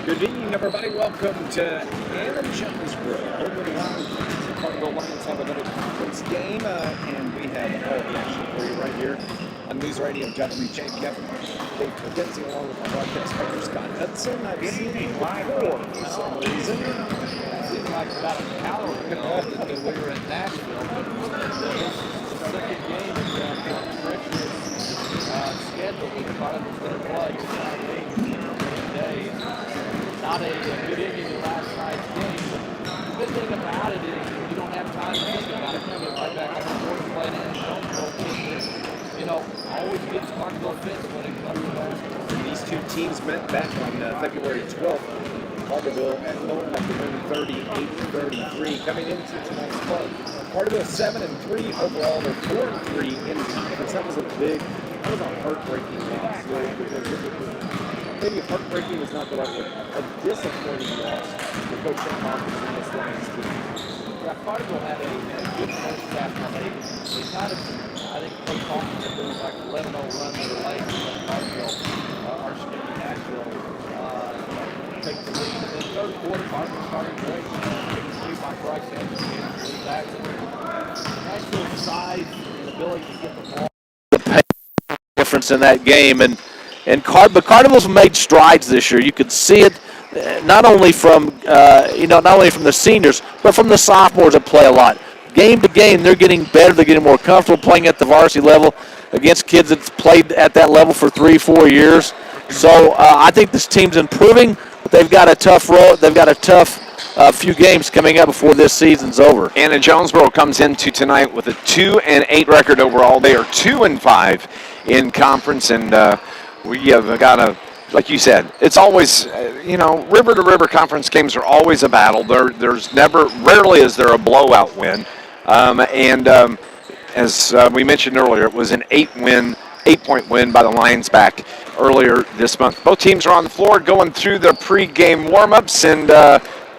Good evening, everybody. Welcome to Anna-Jonesboro. Home of the Wildcats. The Carterville Lions have another conference game, and we have all the action for you right here on NewsRadio WJPF. Dave McKenzie along with my broadcast partner, Scott Hudson. I've seen you before for some reason. It seems like about an hour ago that we were in Nashville, but this is the second game in the treacherous schedule that Carterville's going to play. It's not a game today. Not a good ending to last night's game. The good thing about it is you don't have time to think about it. You get right back on the court and play Anna-Jonesboro. Always gets Carterville fits when it comes to basketball. These two teams met back on February 12th. Carterville at home after winning 38-33. Coming into tonight's play, Carterville 7-3 overall. They're 4-3 in conference. That was a heartbreaking loss. Maybe heartbreaking is not the right word. A disappointing loss for Coach Shane Hawkins and this Lions team. Yeah, Carterville had a good first half. They kind of, I think Coach Hawkins said there was like 11-0 run to the late, but Carterville, our Skinny Nashville, take the lead. And then third quarter, Carterville started great. Lead by Bryce Anderson. Nashville's size and ability to get the ball. The difference in that game, but Carterville's made strides this year. You could see it not only from the seniors, but from the sophomores that play a lot. Game to game, they're getting better. They're getting more comfortable playing at the varsity level against kids that's played at that level for 3-4 years. So I think this team's improving, but they've got a tough road. They've got a tough few games coming up before this season's over. Anna-Jonesboro comes into tonight with a 2-8 record overall. They are 2-5 in conference, and we have got a, like you said, it's always, river to river conference games are always a battle. Rarely is there a blowout win. As we mentioned earlier, it was an 8-point win by the Lions back earlier this month. Both teams are on the floor going through their pregame warm-ups, and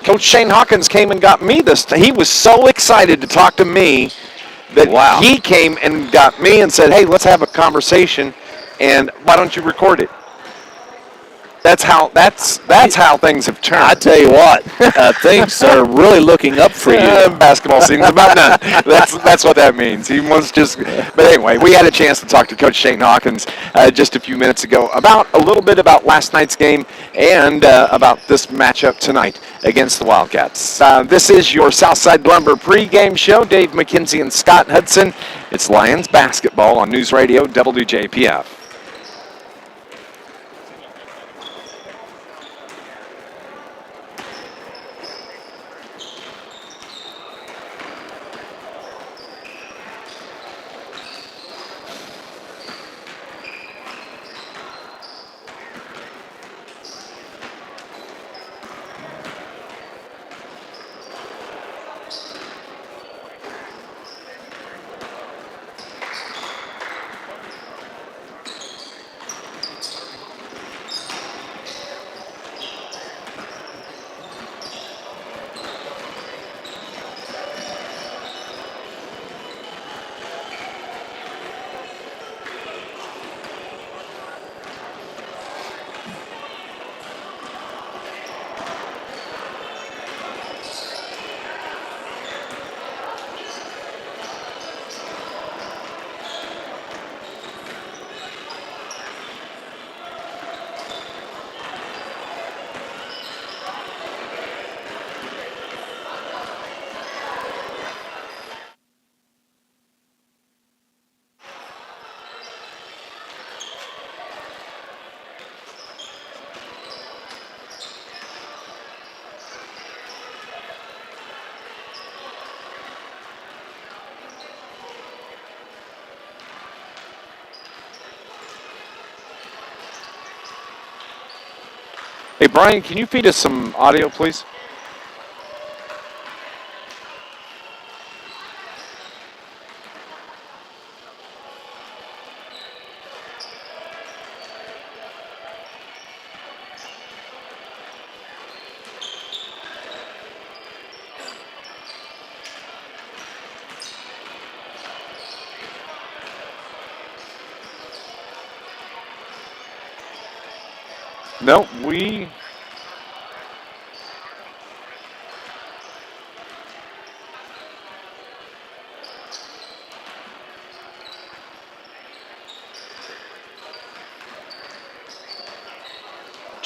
Coach Shane Hawkins came and got me this. He was so excited to talk to me that He came and got me and said, hey, let's have a conversation, and why don't you record it? That's how things have turned. I tell you what, things are really looking up for you. Basketball season's about done. That's what that means. He wants but anyway, we had a chance to talk to Coach Shane Hawkins just a few minutes ago about a little bit about last night's game and about this matchup tonight against the Wildcats. This is your Southside Lumber pregame show. Dave McKenzie and Scott Hudson. It's Lions basketball on News Radio WJPF. Hey, Brian, can you feed us some audio, please? No,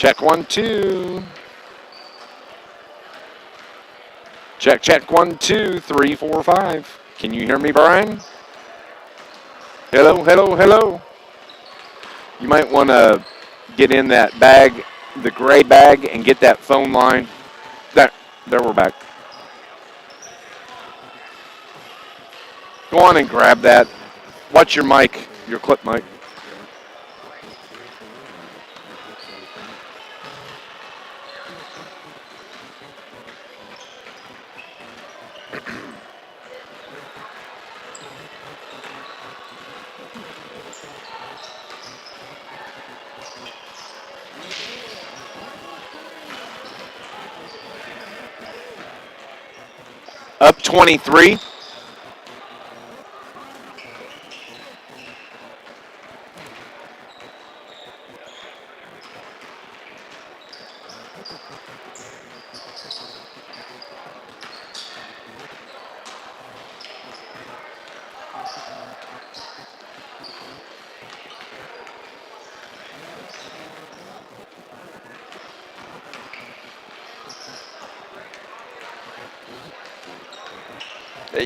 Check 1, 2. Check 1, 2, 3, 4, 5. Can you hear me, Brian? Hello. You might want to get in that bag, the gray bag, and get that phone line. There we're back. Go on and grab that. Watch your mic, your clip mic. Up 23.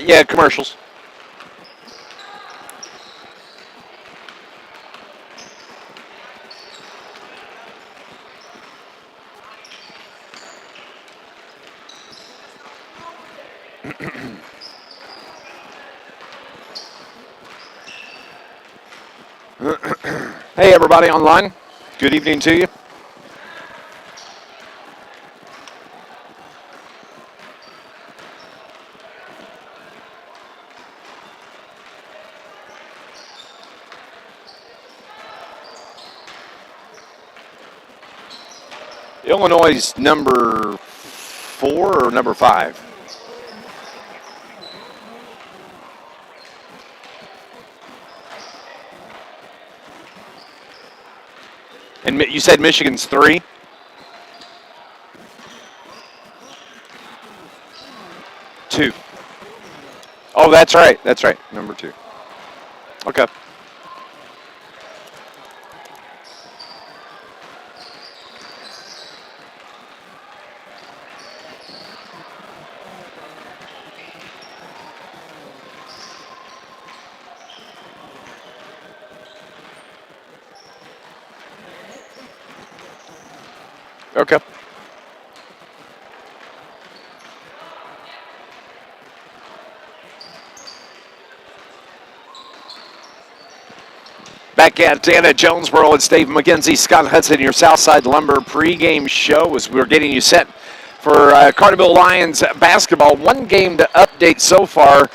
Yeah, commercials. Hey, everybody online. Good evening to you. Illinois' number 4 or number 5? And you said Michigan's 3? 2. Oh, that's right. Number 2. Okay. Okay. Back at Anna-Jonesboro, it's Dave McKenzie, Scott Hudson, your Southside Lumber pregame show as we're getting you set for Carterville Lions basketball. One game to update so far.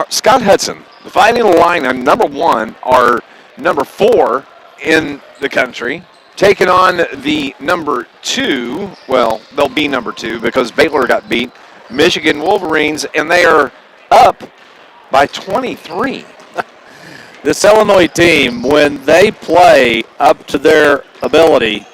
Scott Hudson, the Fighting Illini, number 1, are number 4 in the country, taking on the number 2. Well, they'll be number 2 because Baylor got beat, Michigan Wolverines, and they are up by 23. This Illinois team, when they play up to their ability,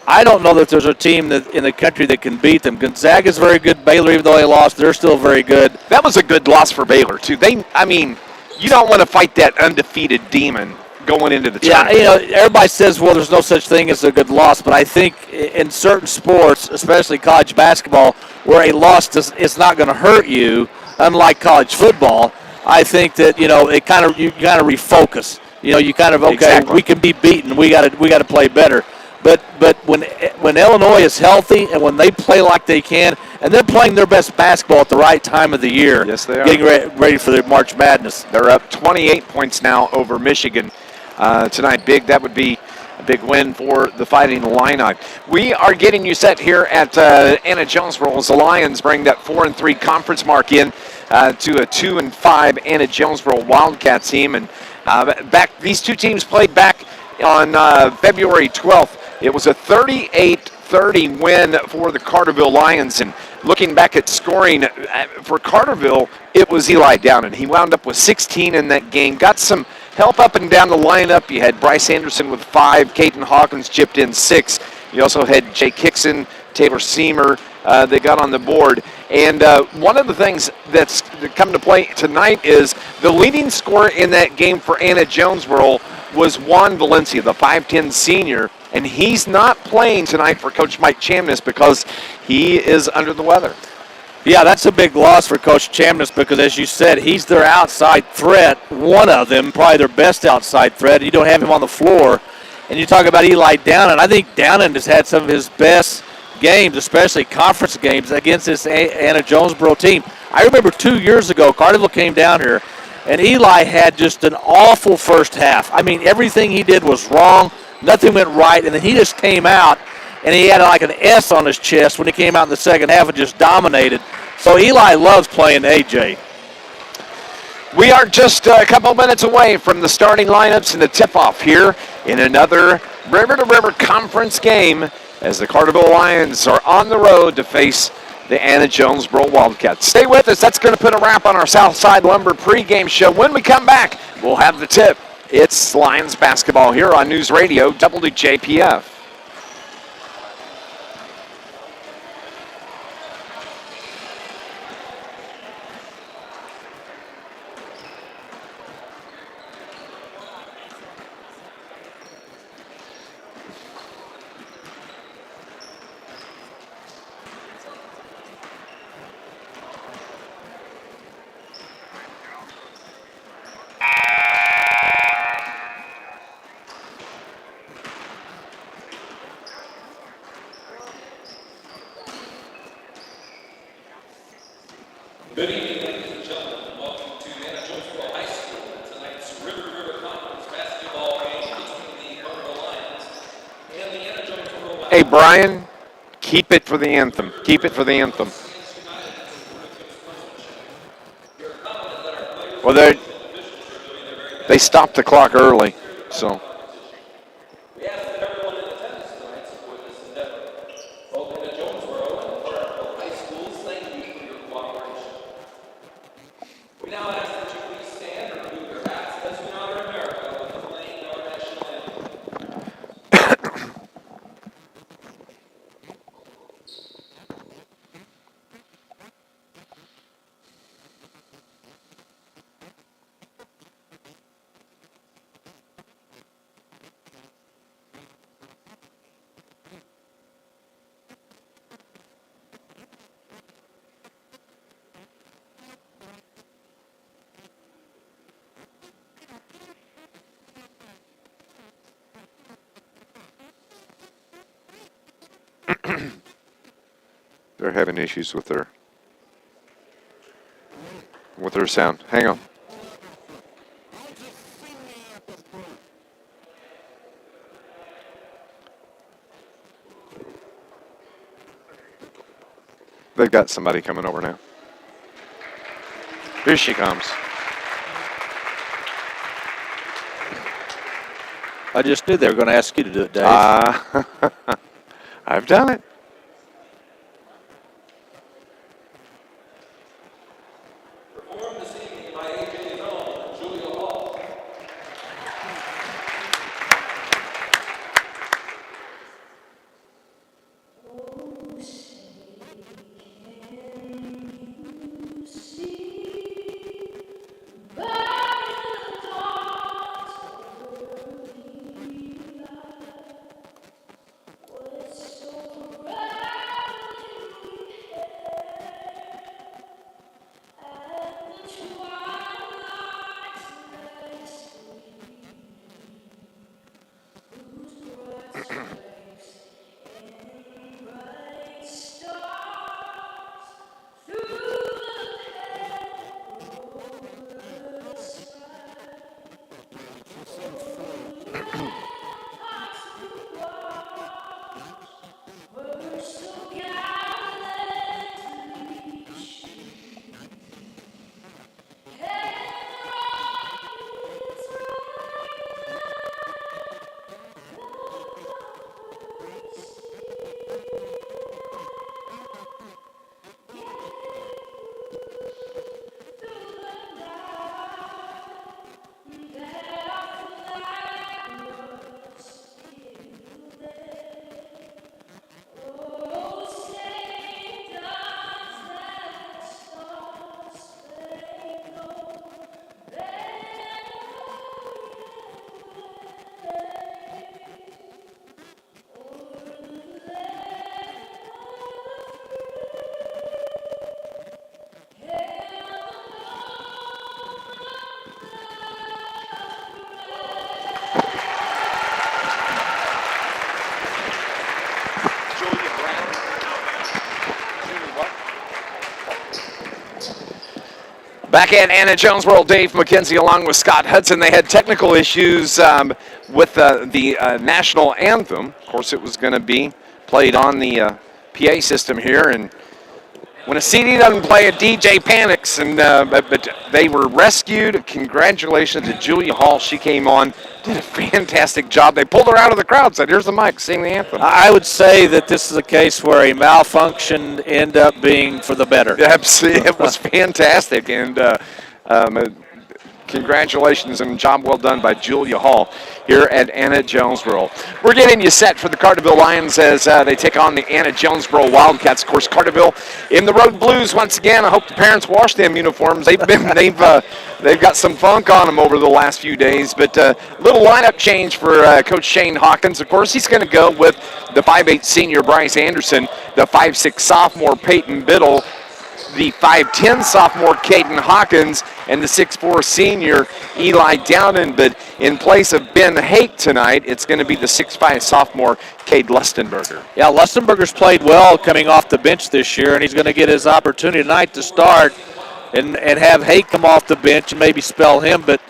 I don't know that there's a team that in the country that can beat them. Gonzaga's very good. Baylor, even though they lost, they're still very good. That was a good loss for Baylor, too. You don't want to fight that undefeated demon going into the tournament. Yeah, everybody says, well, there's no such thing as a good loss, but I think in certain sports, especially college basketball, where a loss is not going to hurt you, unlike college football, I think that you kind of refocus. You kind of Exactly. We can be beaten. We got to play better. But when Illinois is healthy and when they play like they can, and they're playing their best basketball at the right time of the year, yes, they are getting ready for their March Madness. They're up 28 points now over Michigan tonight. That would be a big win for the Fighting Illini. We are getting you set here at Anna-Jonesboro as the Lions bring that 4-3 conference mark in to a 2-5 Anna-Jonesboro Wildcats team. And these two teams played back on February 12th. It was a 38-30 win for the Carterville Lions. And looking back at scoring for Carterville, it was Eli Downen. He wound up with 16 in that game. Got some help up and down the lineup. You had Bryce Anderson with 5. Caden Hawkins chipped in 6. You also had Jake Hickson, Taylor Seamer. They got on the board. And one of the things that's come to play tonight is the leading scorer in that game for Anna-Jonesboro was Juan Valencia, the 5'10 senior, and he's not playing tonight for Coach Mike Chamness because he is under the weather. Yeah, that's a big loss for Coach Chamness because, as you said, he's their outside threat, one of them, probably their best outside threat. You don't have him on the floor. And you talk about Eli Downen. I think Downen has had some of his best games, especially conference games, against this Anna-Jonesboro team. I remember 2 years ago, Carterville came down here, and Eli had just an awful first half. I mean, everything he did was wrong. Nothing went right, and then he just came out, and he had like an S on his chest when he came out in the second half and just dominated. So Eli loves playing AJ. We are just a couple minutes away from the starting lineups and the tip-off here in another river-to-river conference game as the Carterville Lions are on the road to face the Anna-Jonesboro Wildcats. Stay with us. That's going to put a wrap on our Southside Lumber pregame show. When we come back, we'll have the tip. It's Lions basketball here on News Radio WJPF. Good evening, ladies and gentlemen, and welcome to Anna-Jonesboro High School and tonight's River Conference basketball game between the Carterville Lions and the Anna-Jonesboro Wildcats. Hey, Brian, keep it for the anthem. Keep it for the anthem. Well, they stopped the clock early, so. We ask that everyone in attendance tonight support this endeavor. Both Anna-Jonesboro and Carterville High Schools, thank you for your cooperation. We now ask that you please stand and remove your hats as we honor America with the playing of our national anthem. They're having issues with their sound. Hang on. They've got somebody coming over now. Here she comes. I just knew they were going to ask you to do it, Dave. I've done it. Performed this evening by AJ's own Julia Hall. So Back at Anna-Jonesboro, Dave McKenzie along with Scott Hudson. They had technical issues with the national anthem. Of course, it was going to be played on the PA system here, and when a CD doesn't play, a DJ panics, and but they were rescued. Congratulations to Julia Hall. She came on, did a fantastic job. They pulled her out of the crowd, said, "Here's the mic, sing the anthem." I would say that this is a case where a malfunction ended up being for the better. It was fantastic, and congratulations and job well done by Julia Hall here at Anna-Jonesboro. We're getting you set for the Carterville Lions as they take on the Anna-Jonesboro Wildcats. Of course, Carterville in the road blues once again. I hope the parents wash them uniforms. They've got some funk on them over the last few days. But a little lineup change for Coach Shane Hawkins. Of course, he's going to go with the 5'8 senior Bryce Anderson, the 5'6 sophomore Peyton Biddle, the 5'10 sophomore Caden Hawkins, and the 6'4 senior Eli Dowden. But in place of Ben Hake tonight, it's going to be the 6'5 sophomore Cade Lustenberger. Yeah, Lustenberger's played well coming off the bench this year, and he's going to get his opportunity tonight to start and have Hake come off the bench and maybe spell him. But,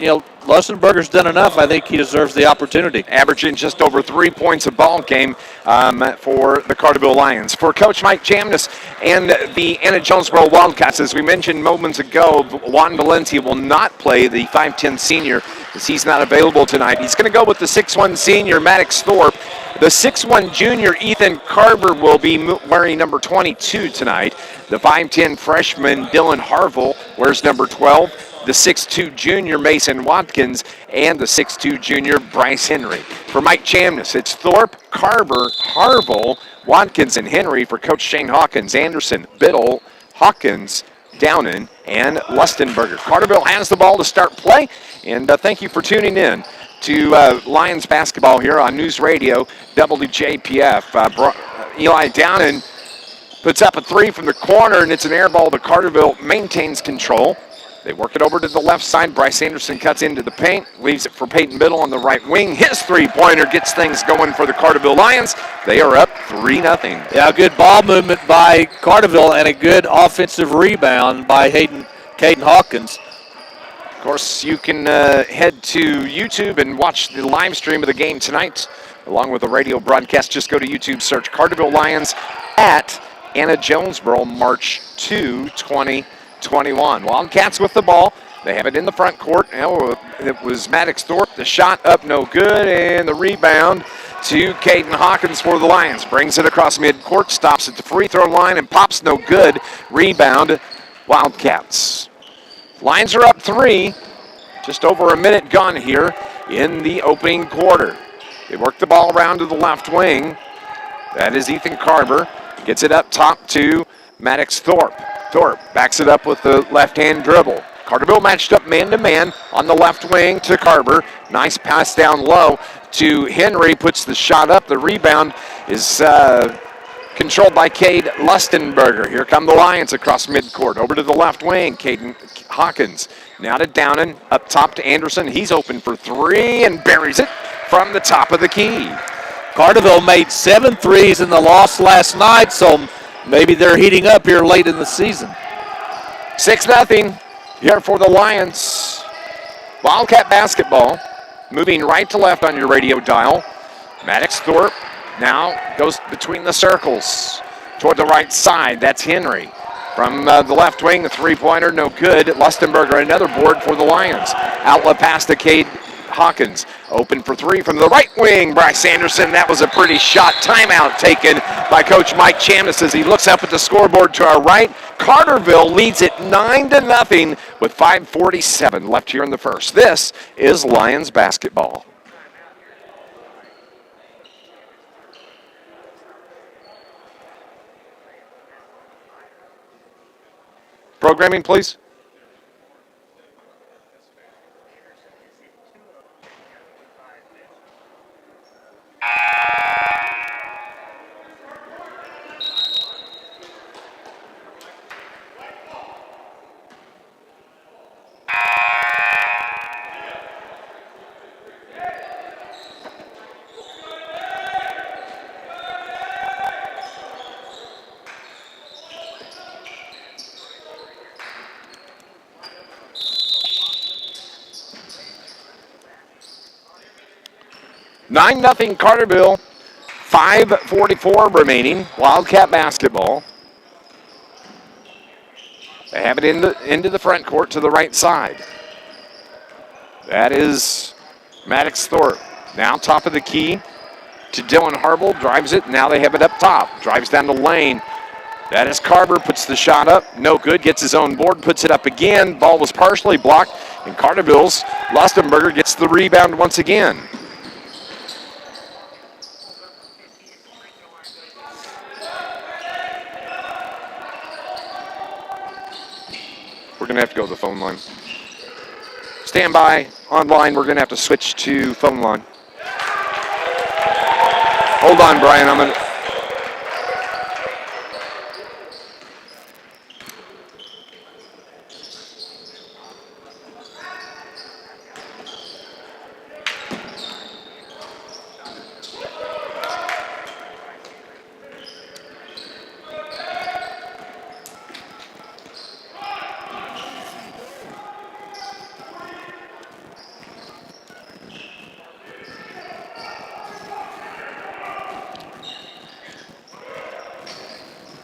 Lustenberger's done enough. I think he deserves the opportunity. Averaging just over 3 points a ball game for the Carterville Lions. For Coach Mike Chamness and the Anna-Jonesboro Wildcats, as we mentioned moments ago, Juan Valencia will not play the 5'10 senior as he's not available tonight. He's going to go with the 6'1 senior Maddox Thorpe. The 6'1 junior Ethan Carver will be wearing number 22 tonight. The 5'10 freshman Dylan Harville wears number 12. The 6'2 junior Mason Watkins, and the 6'2 junior Bryce Henry. For Mike Chamness, it's Thorpe, Carver, Harville, Watkins, and Henry. For Coach Shane Hawkins, Anderson, Biddle, Hawkins, Downen, and Lustenberger. Carterville has the ball to start play, and thank you for tuning in to Lions basketball here on News Radio WJPF. Eli Downen puts up a three from the corner, and it's an air ball, but Carterville maintains control. They work it over to the left side. Bryce Anderson cuts into the paint, leaves it for Peyton Biddle on the right wing. His three-pointer gets things going for the Carterville Lions. They are up 3-0. Yeah, good ball movement by Carterville and a good offensive rebound by Caden Hawkins. Of course, you can head to YouTube and watch the live stream of the game tonight, along with the radio broadcast. Just go to YouTube, search Carterville Lions at Anna-Jonesboro, March 2, 2021. Wildcats with the ball. They have it in the front court. It was Maddox Thorpe. The shot up no good, and the rebound to Caden Hawkins for the Lions. Brings it across midcourt, stops at the free throw line, and pops no good. Rebound, Wildcats. Lions are up 3. Just over a minute gone here in the opening quarter. They work the ball around to the left wing. That is Ethan Carver. Gets it up top to Maddox Thorpe. Thorpe backs it up with the left-hand dribble. Carterville matched up man-to-man on the left wing to Carver. Nice pass down low to Henry. Puts the shot up. The rebound is controlled by Cade Lustenberger. Here come the Lions across midcourt. Over to the left wing. Caden Hawkins. Now to Downen. Up top to Anderson. He's open for three and buries it from the top of the key. Carterville made 7 threes in the loss last night, so maybe they're heating up here late in the season. 6-0 here for the Lions. Wildcat basketball. Moving right to left on your radio dial. Maddox Thorpe now goes between the circles toward the right side. That's Henry. From the left wing, the three-pointer, no good. Lustenberger, another board for the Lions. Outlet pass to Cade Hawkins. Open for three from the right wing. Bryce Anderson. That was a pretty shot. Timeout taken by Coach Mike Chamness as he looks up at the scoreboard to our right. Carterville leads it 9-0 with 5:47 left here in the first. This is Lions basketball. Programming, please. 9-0 Carterville. 5:44 remaining. Wildcat basketball. They have it into the front court to the right side. That is Maddox Thorpe. Now top of the key to Dylan Harville. Drives it. Now they have it up top. Drives down the lane. That is Carver. Puts the shot up. No good. Gets his own board. Puts it up again. Ball was partially blocked. And Carterville's Lustenberger gets the rebound once again. We're going to have to go to the phone line. Stand by. Online, we're going to have to switch to phone line. Hold on, Brian. I'm going to...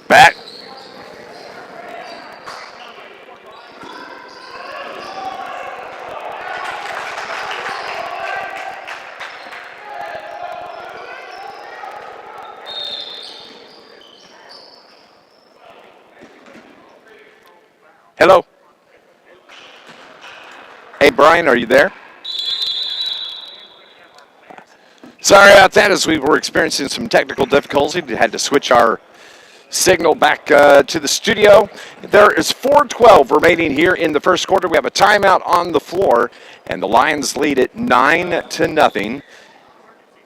Back. Hello. Hey, Brian, are you there? Sorry about that, as we were experiencing some technical difficulty. We had to switch our signal back to the studio. There is 4:12 remaining here in the first quarter. We have a timeout on the floor, and the Lions lead it 9-0.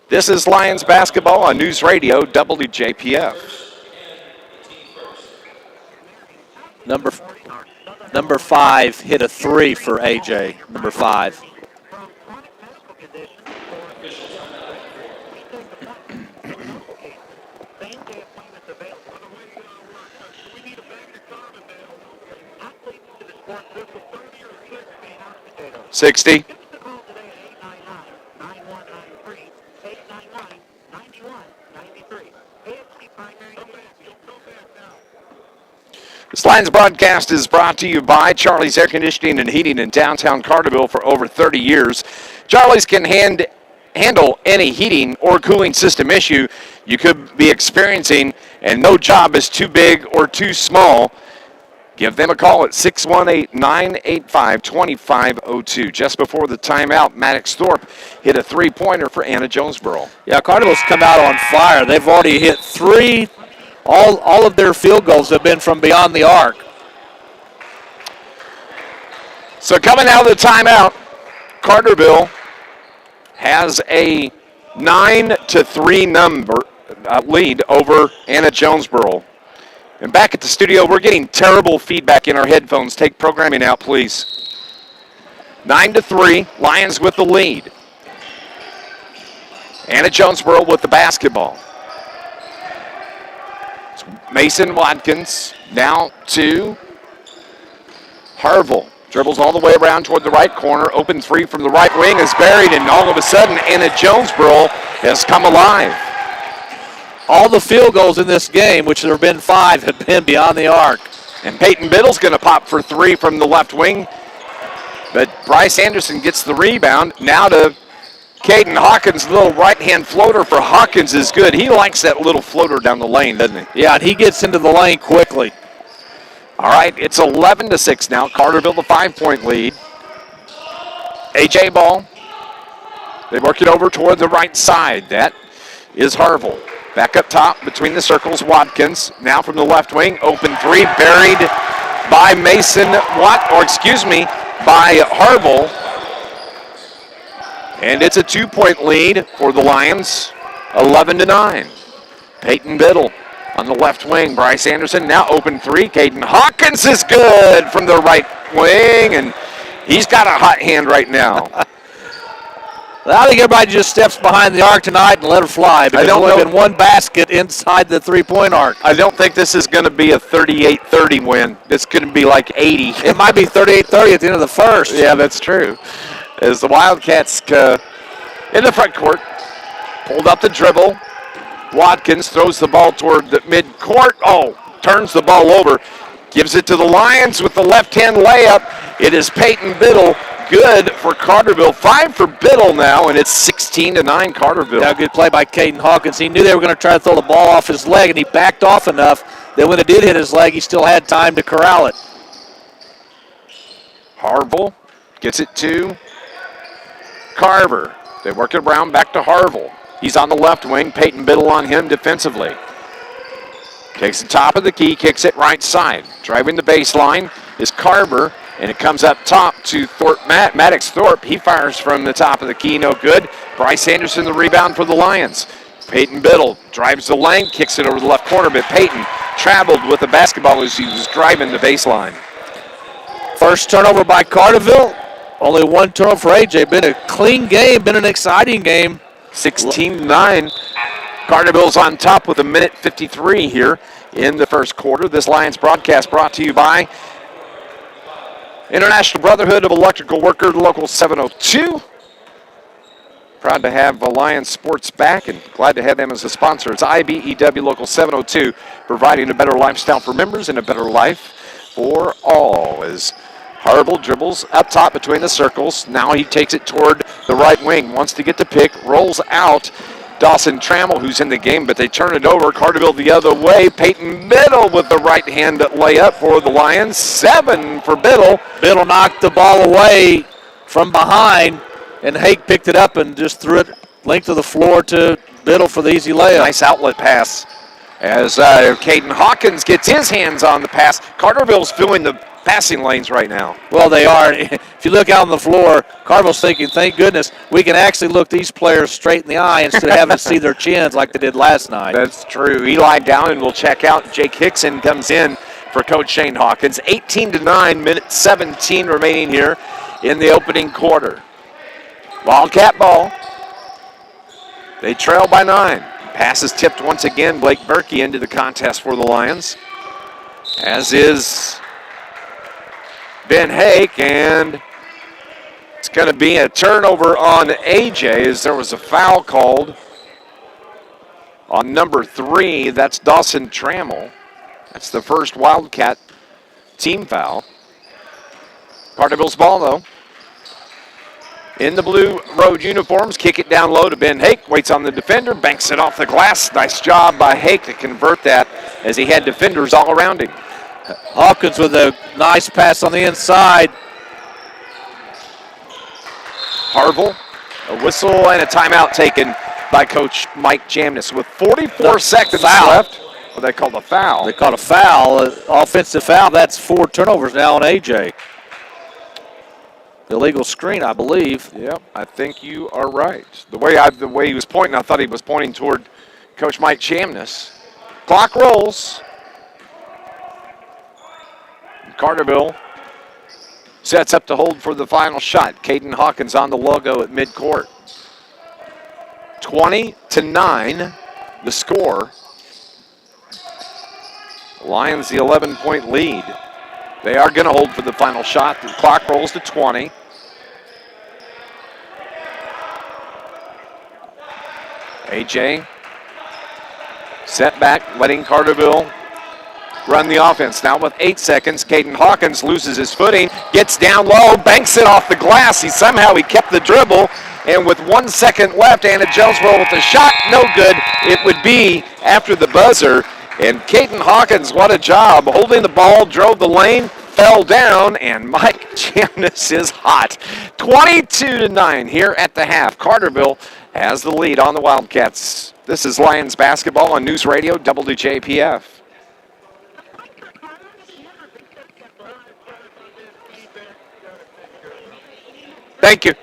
This is Lions basketball on News Radio WJPF. Number 5 hit a 3 for AJ. Number 5. $60. This Lions broadcast is brought to you by Charlie's Air Conditioning and Heating in downtown Carterville for over 30 years. Charlie's can handle any heating or cooling system issue you could be experiencing, and no job is too big or too small. Give them a call at 618-985-2502. Just before the timeout, Maddox Thorpe hit a three-pointer for Anna-Jonesboro. Yeah, Carterville's come out on fire. They've already hit 3. All of their field goals have been from beyond the arc. So coming out of the timeout, Carterville has a 9-3 lead over Anna-Jonesboro. And back at the studio, we're getting terrible feedback in our headphones. Take programming out, please. 9-3, Lions with the lead. Anna-Jonesboro with the basketball. It's Mason Watkins now to Harville. Dribbles all the way around toward the right corner. Open three from the right wing is buried, and all of a sudden, Anna-Jonesboro has come alive. All the field goals in this game, which there have been 5, have been beyond the arc. And Peyton Biddle's going to pop for 3 from the left wing. But Bryce Anderson gets the rebound. Now to Caden Hawkins. Little right-hand floater for Hawkins is good. He likes that little floater down the lane, doesn't he? Yeah, and he gets into the lane quickly. All right, it's 11-6 now. Carterville the 5-point lead. A.J. ball. They work it over toward the right side. That is Harville. Back up top between the circles, Watkins. Now from the left wing, open three, buried by by Harville. And it's a 2-point lead for the Lions, 11-9. Peyton Biddle on the left wing. Bryce Anderson now open three. Caden Hawkins is good from the right wing, and he's got a hot hand right now. I think everybody just steps behind the arc tonight and let her fly, because there's only been one basket inside the three-point arc. I don't think this is going to be a 38-30 win. It's going to be like 80. It might be 38-30 at the end of the first. Yeah, that's true. As the Wildcats in the front court, Pulled up the dribble. Watkins throws the ball toward the midcourt. Oh, turns the ball over. Gives it to the Lions with the left-hand layup. It is Peyton Biddle. Good for Carterville. 5 for Biddle now, and it's 16-9 Carterville. Yeah, good play by Caden Hawkins. He knew they were going to try to throw the ball off his leg, and he backed off enough that when it did hit his leg, he still had time to corral it. Harville gets it to Carver. They work it around back to Harville. He's on the left wing. Peyton Biddle on him defensively. Takes the top of the key, kicks it right side. Driving the baseline is Carver, and it comes up top to Maddox Thorpe. He fires from the top of the key, no good. Bryce Anderson the rebound for the Lions. Peyton Biddle drives the lane, kicks it over the left corner, but Peyton traveled with the basketball as he was driving the baseline. First turnover by Carterville. Only one turnover for AJ. Been a clean game, been an exciting game. 16-9. Carterville's on top with 1:53 here in the first quarter. This Lions broadcast brought to you by International Brotherhood of Electrical Workers, Local 702. Proud to have Alliance Sports back and glad to have them as a sponsor. It's IBEW Local 702, providing a better lifestyle for members and a better life for all. As Harville dribbles up top between the circles. Now he takes it toward the right wing, wants to get the pick, rolls out. Dawson Trammell, who's in the game, but they turn it over. Carterville the other way. Peyton Biddle with the right-hand layup for the Lions. 7 for Biddle. Biddle knocked the ball away from behind, and Hake picked it up and just threw it length of the floor to Biddle for the easy layup. Nice outlet pass as Caden Hawkins gets his hands on the pass. Carterville's filling the passing lanes right now. Well, they are. If you look out on the floor, Carterville's thinking, thank goodness we can actually look these players straight in the eye instead of having to see their chins like they did last night. That's true. Eli down and will check out. Jake Hickson comes in for Coach Shane Hawkins. 18-9, minute 17 remaining here in the opening quarter. Wildcat ball. They trail by 9. Pass is tipped once again. Blake Berkey into the contest for the Lions, as is Ben Hake, and it's going to be a turnover on AJ as there was a foul called on number 3. That's Dawson Trammell. That's the first Wildcat team foul. Carterville's ball, though. In the blue road uniforms, kick it down low to Ben Hake. Waits on the defender, banks it off the glass. Nice job by Hake to convert that as he had defenders all around him. Hawkins with a nice pass on the inside. Harville, a whistle and a timeout taken by Coach Mike Jamnis with 44 seconds left. Well, they called a foul. They called a foul, offensive foul. That's 4 turnovers now on AJ. Illegal screen, I believe. Yep, I think you are right. The way he was pointing, I thought he was pointing toward Coach Mike Jamnis. Clock rolls. Carterville sets up to hold for the final shot. Caden Hawkins on the logo at midcourt. 20-9, the score. Lions the 11-point lead. They are going to hold for the final shot. The clock rolls to 20. AJ set back, letting Carterville run the offense. Now with 8 seconds, Caden Hawkins loses his footing, gets down low, banks it off the glass. He kept the dribble, and with 1 second left, Anna-Jonesboro with the shot, no good. It would be after the buzzer. And Caden Hawkins, what a job, holding the ball, drove the lane, fell down, and Mike Jamnis is hot. 22-9 here at the half. Carterville has the lead on the Wildcats. This is Lions basketball on News Radio WJPF. Thank you.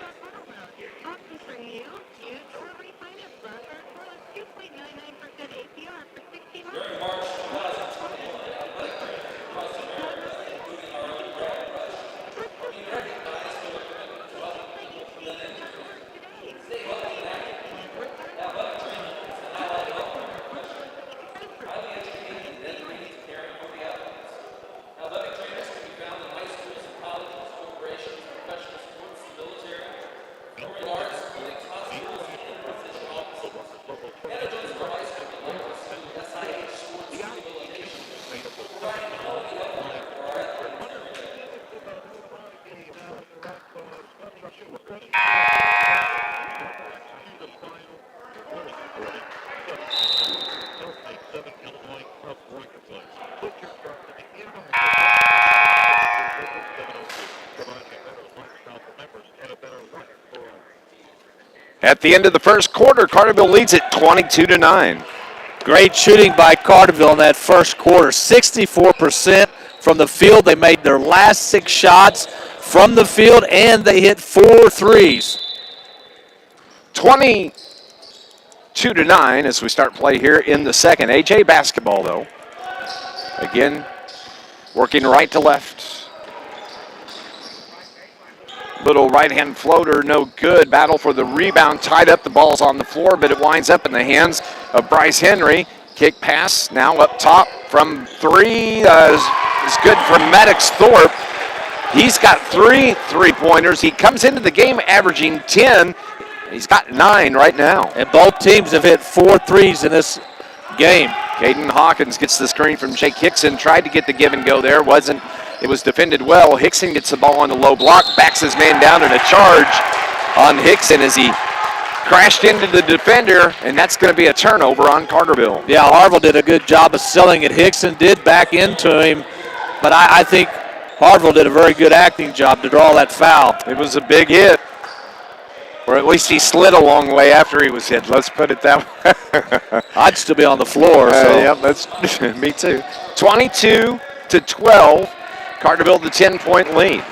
at the end of the first quarter. Carterville leads it 22-9. Great shooting by Carterville in that first quarter. 64% from the field. They made their last 6 shots from the field, and they hit 4 threes. 22-9 as we start play here in the second. AJ basketball, though. Again, working right to left. Little right-hand floater, no good. Battle for the rebound, tied up. The ball's on the floor, but it winds up in the hands of Bryce Henry. Kick pass now up top from 3 is good for Maddox Thorpe. He's got 3 3-pointers. He comes into the game averaging 10. He's got 9 right now. And both teams have hit 4 threes in this game. Caden Hawkins gets the screen from Jake Hickson. Tried to get the give and go there. It was defended well. Hickson gets the ball on the low block, backs his man down, and a charge on Hickson as he crashed into the defender, and that's going to be a turnover on Carterville. Yeah, Harville did a good job of selling it. Hickson did back into him, but I think Harville did a very good acting job to draw that foul. It was a big hit, or at least he slid a long way after he was hit. Let's put it that way. I'd still be on the floor. Yep, that's me too. 22-12. Carterville the 10-point lead.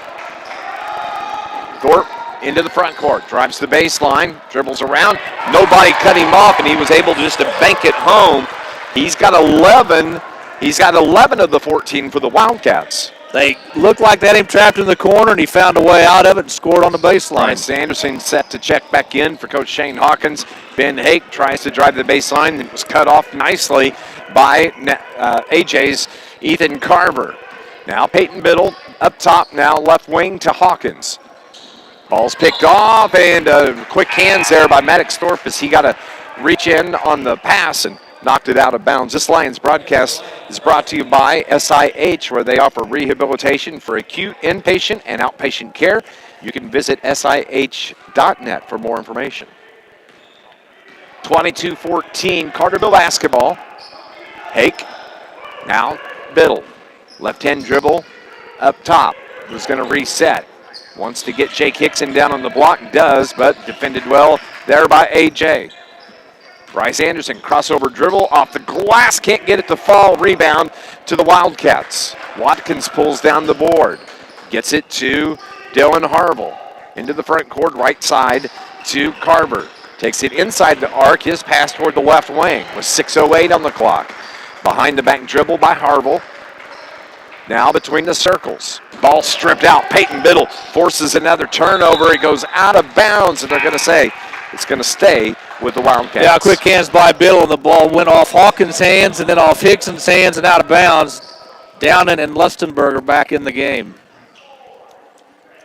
Thorpe into the front court, drives the baseline, dribbles around. Nobody cut him off, and he was able just to bank it home. He's got 11. He's got 11 of the 14 for the Wildcats. They looked like they had him trapped in the corner, and he found a way out of it and scored on the baseline. Bryce Anderson set to check back in for Coach Shane Hawkins. Ben Hake tries to drive the baseline, and it was cut off nicely by AJ's Ethan Carver. Now Peyton Biddle up top, now left wing to Hawkins. Ball's picked off, and quick hands there by Maddox Thorpe as he got to reach in on the pass and knocked it out of bounds. This Lions broadcast is brought to you by SIH, where they offer rehabilitation for acute, inpatient, and outpatient care. You can visit SIH.net for more information. 22-14, Carterville basketball. Hake, now Biddle. Left-hand dribble up top. Who's going to reset? Wants to get Jake Hickson down on the block. Does, but defended well there by AJ. Bryce Anderson, crossover dribble off the glass. Can't get it to fall. Rebound to the Wildcats. Watkins pulls down the board. Gets it to Dylan Harville. Into the front court, right side to Carver. Takes it inside the arc. His pass toward the left wing with 6:08 on the clock. Behind the back dribble by Harville. Now between the circles. Ball stripped out. Peyton Biddle forces another turnover. He goes out of bounds, and they're going to say it's going to stay with the Wildcats. Yeah, quick hands by Biddle, and the ball went off Hawkins' hands and then off Hickson's hands and out of bounds. Downen and Lustenberger back in the game.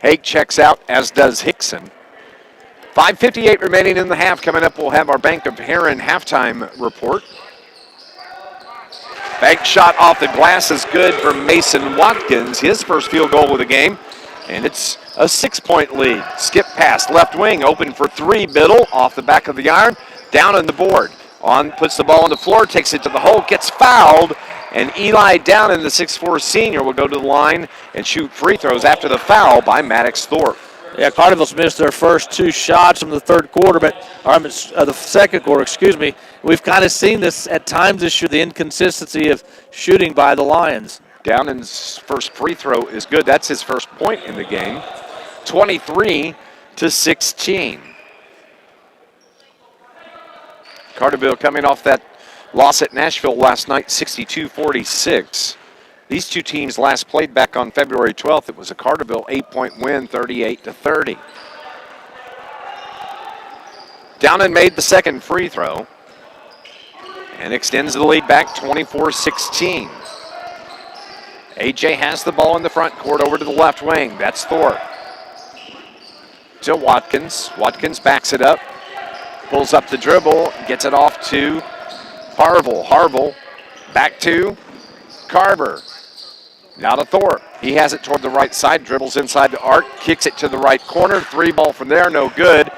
Hake checks out, as does Hickson. 5:58 remaining in the half. Coming up, we'll have our Bank of Heron halftime report. Bank shot off the glass is good for Mason Watkins, his first field goal of the game, and it's a 6-point lead. Skip pass, left wing, open for 3. Biddle off the back of the iron, down on the board. Puts the ball on the floor, takes it to the hole, gets fouled, and Eli Downen, the 6'4 senior, will go to the line and shoot free throws after the foul by Maddox Thorpe. Yeah, Carterville's missed their first 2 shots from the third quarter, the second quarter, excuse me. We've kind of seen this at times this year, the inconsistency of shooting by the Lions. Downen's first free throw is good. That's his first point in the game. 23-16. Carterville coming off that loss at Nashville last night, 62-46. These two teams last played back on February 12th. It was a Carterville 8-point win, 38-30. Downen made the second free throw and extends the lead back 24-16. AJ has the ball in the front court over to the left wing. That's Thorpe. To Watkins. Watkins backs it up, pulls up the dribble, gets it off to Harville. Harville back to Carver. Now to Thorpe. He has it toward the right side, dribbles inside the arc, kicks it to the right corner. 3 ball from there, no good.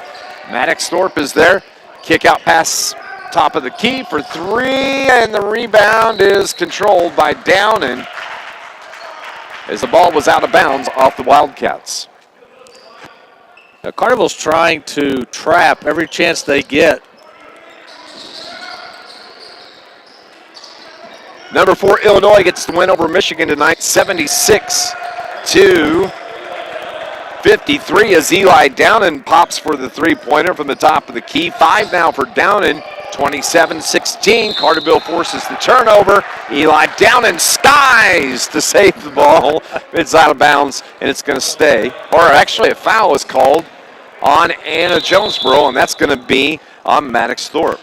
Maddox Thorpe is there. Kick out pass, top of the key for 3, and the rebound is controlled by Downen as the ball was out of bounds off the Wildcats. Carterville's trying to trap every chance they get. Number 4, Illinois gets the win over Michigan tonight, 76-53 as Eli Downen pops for the three-pointer from the top of the key. 5 now for Downen, 27-16. Carterville forces the turnover. Eli Downen skies to save the ball. It's out of bounds, and it's going to stay. Or actually, a foul is called on Anna-Jonesboro, and that's going to be on Maddox Thorpe.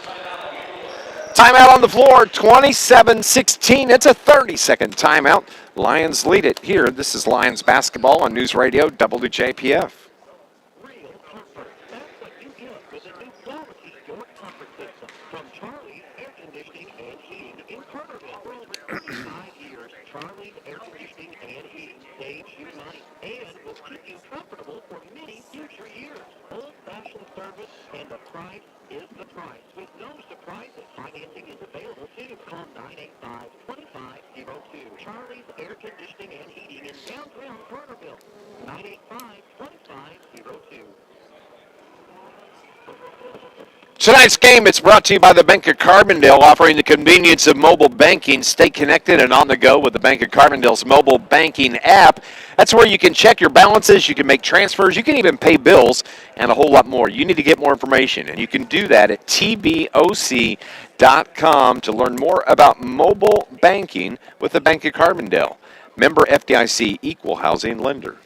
Timeout on the floor, 27-16. It's a 30-second timeout. Lions lead it here. This is Lions basketball on News Radio WJPF. From Charlie's Air Conditioning and Heating in Carterville. For over 35 years, Charlie's Air Conditioning and Heating saves you money and will keep you comfortable for many future years. Old-fashioned service and the price is the price. With no surprises, financing is available too. Call 985-2502. Charlie's Air Conditioning and Heating in downtown Carterville. 985-2502. Tonight's game is brought to you by the Bank of Carbondale, offering the convenience of mobile banking. Stay connected and on the go with the Bank of Carbondale's mobile banking app. That's where you can check your balances, you can make transfers, you can even pay bills, and a whole lot more. You need to get more information, and you can do that at tboc.com to learn more about mobile banking with the Bank of Carbondale. Member FDIC, equal housing lender.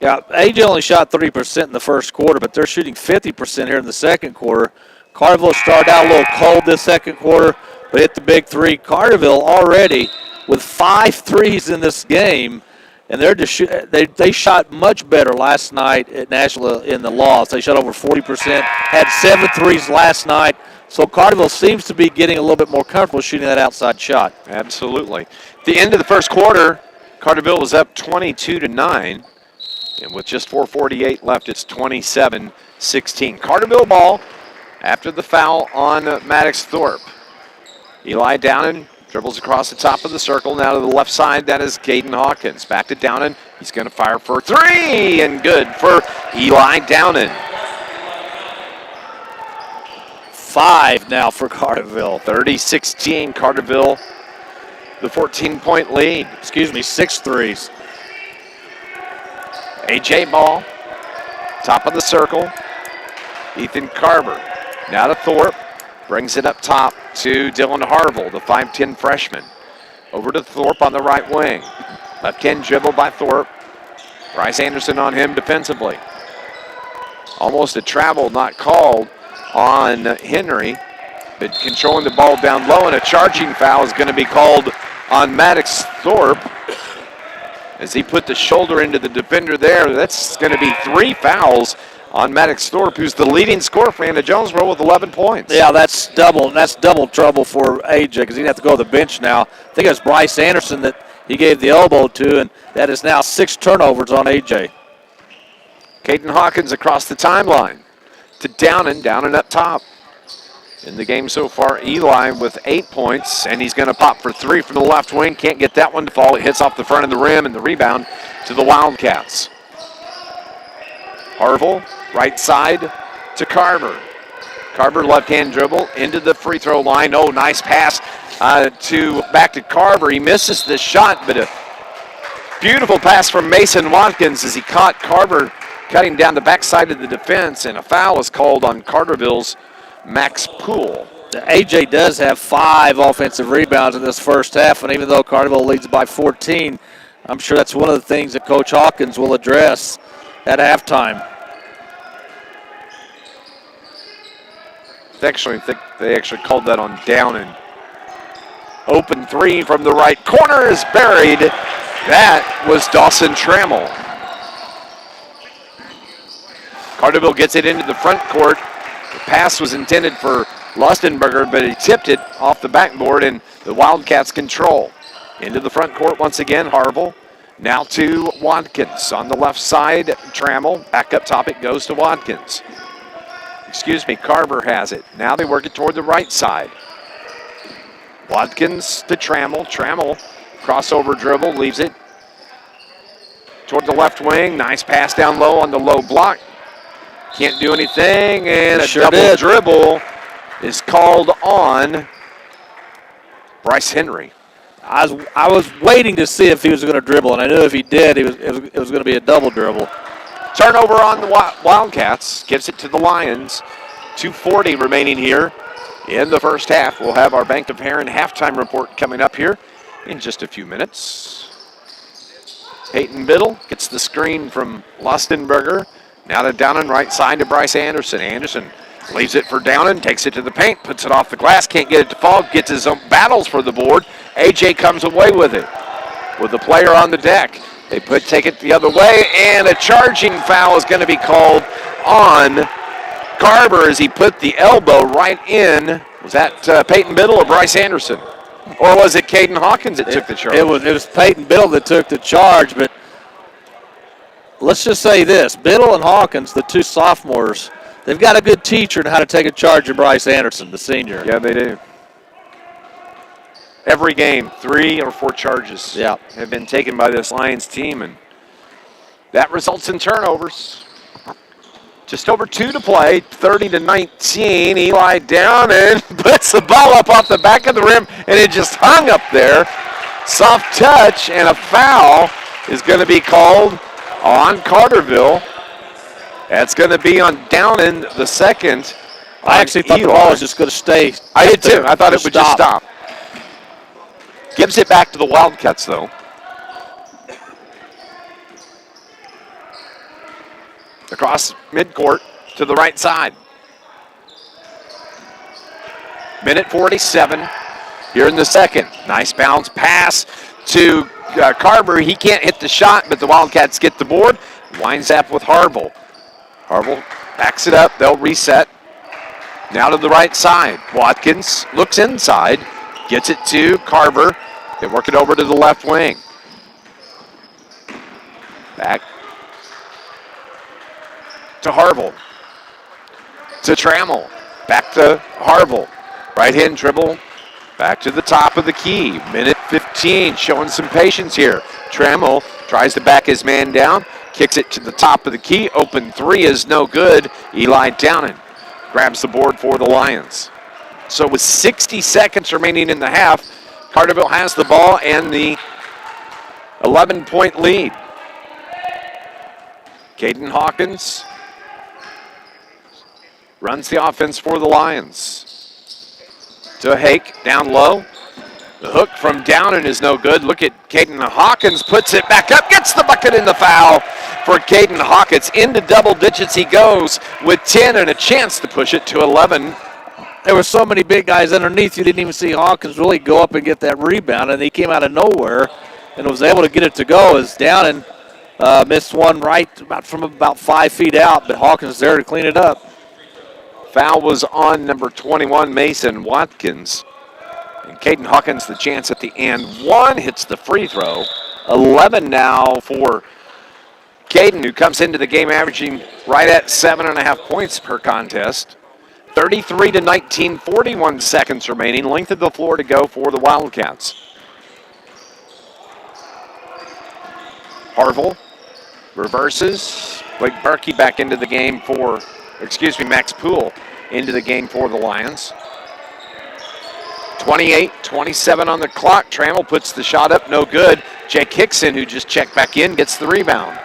Yeah, AJ only shot 30% in the first quarter, but they're shooting 50% here in the second quarter. Carterville started out a little cold this second quarter, but hit the big three. Carterville already with 5 threes in this game, and they're just they shot much better last night at Nashville in the loss. They shot over 40%, had 7 threes last night. So Carterville seems to be getting a little bit more comfortable shooting that outside shot. Absolutely. At the end of the first quarter, Carterville was up 22-9, and with just 4:48 left, it's 27-16. Carterville ball. After the foul on Maddox Thorpe. Eli Downen dribbles across the top of the circle. Now to the left side, that is Caden Hawkins. Back to Downen. He's going to fire for 3, and good for Eli Downen. 5 now for Carterville. 30-16, Carterville, the 14-point lead. 6 threes. A.J. ball, top of the circle. Ethan Carver. Now to Thorpe, brings it up top to Dylan Harville, the 5'10 freshman. Over to Thorpe on the right wing. Left-hand dribble by Thorpe. Bryce Anderson on him defensively. Almost a travel not called on Henry, but controlling the ball down low, and a charging foul is going to be called on Maddox Thorpe as he put the shoulder into the defender there. That's going to be 3 fouls on Maddox Thorpe, who's the leading scorer for Anna-Jonesboro with 11 points. Yeah, that's double trouble for AJ because he'd have to go to the bench now. I think it was Bryce Anderson that he gave the elbow to, and that is now 6 turnovers on AJ. Caden Hawkins across the timeline to Downen up top. In the game so far, Eli with 8 points, and he's going to pop for 3 from the left wing. Can't get that one to fall. It hits off the front of the rim, and the rebound to the Wildcats. Harville, right side to Carver. Carver left-hand dribble into the free throw line. Oh, nice pass back to Carver. He misses the shot, but a beautiful pass from Mason Watkins as he caught Carver cutting down the backside of the defense, and a foul is called on Carterville's Max Poole. AJ does have 5 offensive rebounds in this first half, and even though Carterville leads by 14, I'm sure that's one of the things that Coach Hawkins will address at halftime. I think they actually called that on Downen. Open 3 from the right corner is buried. That was Dawson Trammell. Carterville gets it into the front court. The pass was intended for Lustenberger, but he tipped it off the backboard, and the Wildcats control. Into the front court once again, Harville. Now to Watkins on the left side. Trammell, back up top, it goes to Watkins. Carver has it. Now they work it toward the right side. Watkins to Trammell. Trammell, crossover dribble, leaves it toward the left wing. Nice pass down low on the low block. Can't do anything, and a Sure double did. dribble is called on Bryce Henry. I was waiting to see if he was going to dribble, and I knew if he did, it was going to be a double dribble. Turnover on the Wildcats. Gives it to the Lions. 2:40 remaining here in the first half. We'll have our Bank of Heron halftime report coming up here in just a few minutes. Peyton Biddle gets the screen from Lustenberger. Now to Downen, right side to Bryce Anderson. Anderson leaves it for Downen, takes it to the paint, puts it off the glass, can't get it to fall, gets his own battles for the board. AJ comes away with it with the player on the deck. They take it the other way, and a charging foul is going to be called on Carver as he put the elbow right in. Was that Peyton Biddle or Bryce Anderson? Or was it Caden Hawkins that took the charge? It was Peyton Biddle that took the charge, but let's just say this. Biddle and Hawkins, the two sophomores, they've got a good teacher in how to take a charge of Bryce Anderson, the senior. Yeah, they do. Every game, 3 or 4 charges have been taken by this Lions team, and that results in turnovers. Just over 2 to play, 30-19. Eli down and puts the ball up off the back of the rim, and it just hung up there. Soft touch, and a foul is going to be called on Carterville. That's going to be on Downen, the second. I actually thought the ball was just going to stay. I did too. I thought it would just stop. Gives it back to the Wildcats, though. Across midcourt to the right side. Minute 47 here in the second. Nice bounce pass to Carver. He can't hit the shot, but the Wildcats get the board. Winds up with Harville. Harville backs it up. They'll reset. Now to the right side. Watkins looks inside. Gets it to Carver. They work it over to the left wing. Back to Harville. To Trammell. Back to Harville. Right hand dribble. Back to the top of the key. Minute 15. Showing some patience here. Trammell tries to back his man down. Kicks it to the top of the key. Open 3 is no good. Eli Downen grabs the board for the Lions. So with 60 seconds remaining in the half, Carterville has the ball and the 11-point lead. Caden Hawkins runs the offense for the Lions. To Hake, down low. The hook from Downen is no good. Look at Caden Hawkins, puts it back up, gets the bucket in the foul for Caden Hawkins. Into double digits he goes with 10 and a chance to push it to 11. There were so many big guys underneath, you didn't even see Hawkins really go up and get that rebound, and he came out of nowhere and was able to get it to go as Downen missed one right from about 5 feet out, but Hawkins was there to clean it up. Foul was on number 21, Mason Watkins. And Caden Hawkins the chance at the and one, hits the free throw. 11 now for Caden, who comes into the game averaging right at 7.5 points per contest. 33-19, 41 seconds remaining. Length of the floor to go for the Wildcats. Harville reverses. Blake Berkey back into the game for, Max Poole into the game for the Lions. 28-27 on the clock. Trammell puts the shot up, no good. Jake Hickson, who just checked back in, gets the rebound.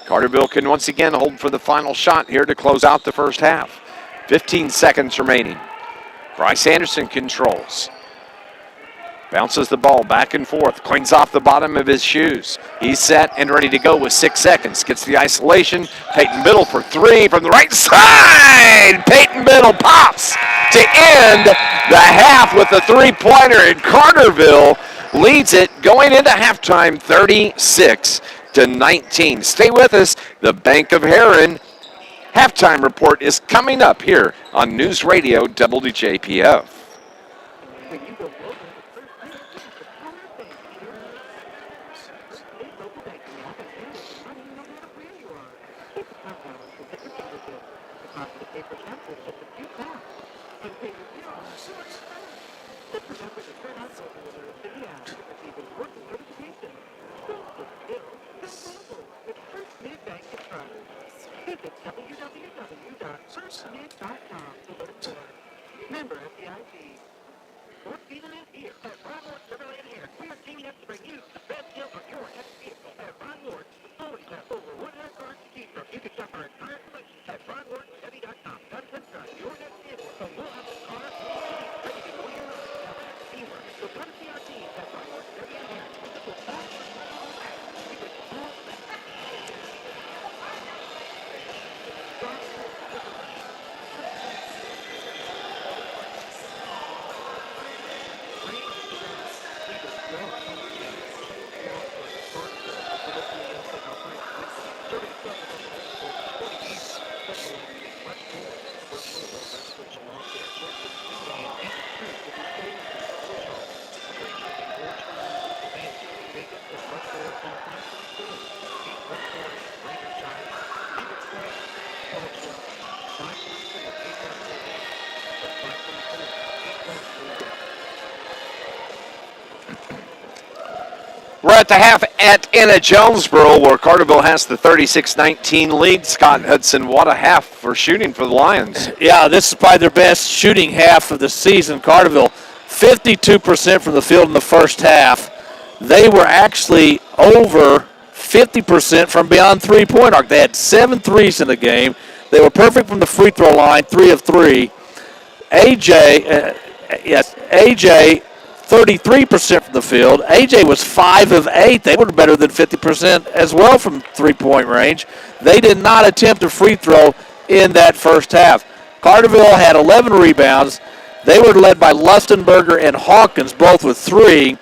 Carterville can once again hold for the final shot here to close out the first half. 15 seconds remaining. Bryce Anderson controls. Bounces the ball back and forth. Cleans off the bottom of his shoes. He's set and ready to go with 6 seconds. Gets the isolation. Peyton Biddle for 3 from the right side. Peyton Biddle pops to end the half with a 3-pointer. And Carterville leads it going into halftime 36-19. Stay with us. The Bank of Heron halftime report is coming up here on News Radio WJPF. Visit www.firstnet.com to learn more. Member FDIC. Sports season is here at Ron Ward Chevrolet and Harris. We are teaming up to bring you the best deal on your next vehicle at Ron Ward. Always have over 100 cars to choose from. You can shop our entire selection at RonWardChevy.com. Come test drive your next vehicle, so we'll have the car or SUV ready to go your road. Now that's teamwork. So come see our team at Ron Ward Chevy and Harris. We're at the half at Anna-Jonesboro, where Carterville has the 36-19 lead. Scott Hudson, what a half for shooting for the Lions. Yeah, this is probably their best shooting half of the season. Carterville, 52% from the field in the first half. They were actually over 50% from beyond three-point arc. They had 7 threes in the game. They were perfect from the free throw line, 3 of 3. AJ, 33% from the field. AJ was 5 of 8. They were better than 50% as well from three-point range. They did not attempt a free throw in that first half. Carterville had 11 rebounds. They were led by Lustenberger and Hawkins, both with 3.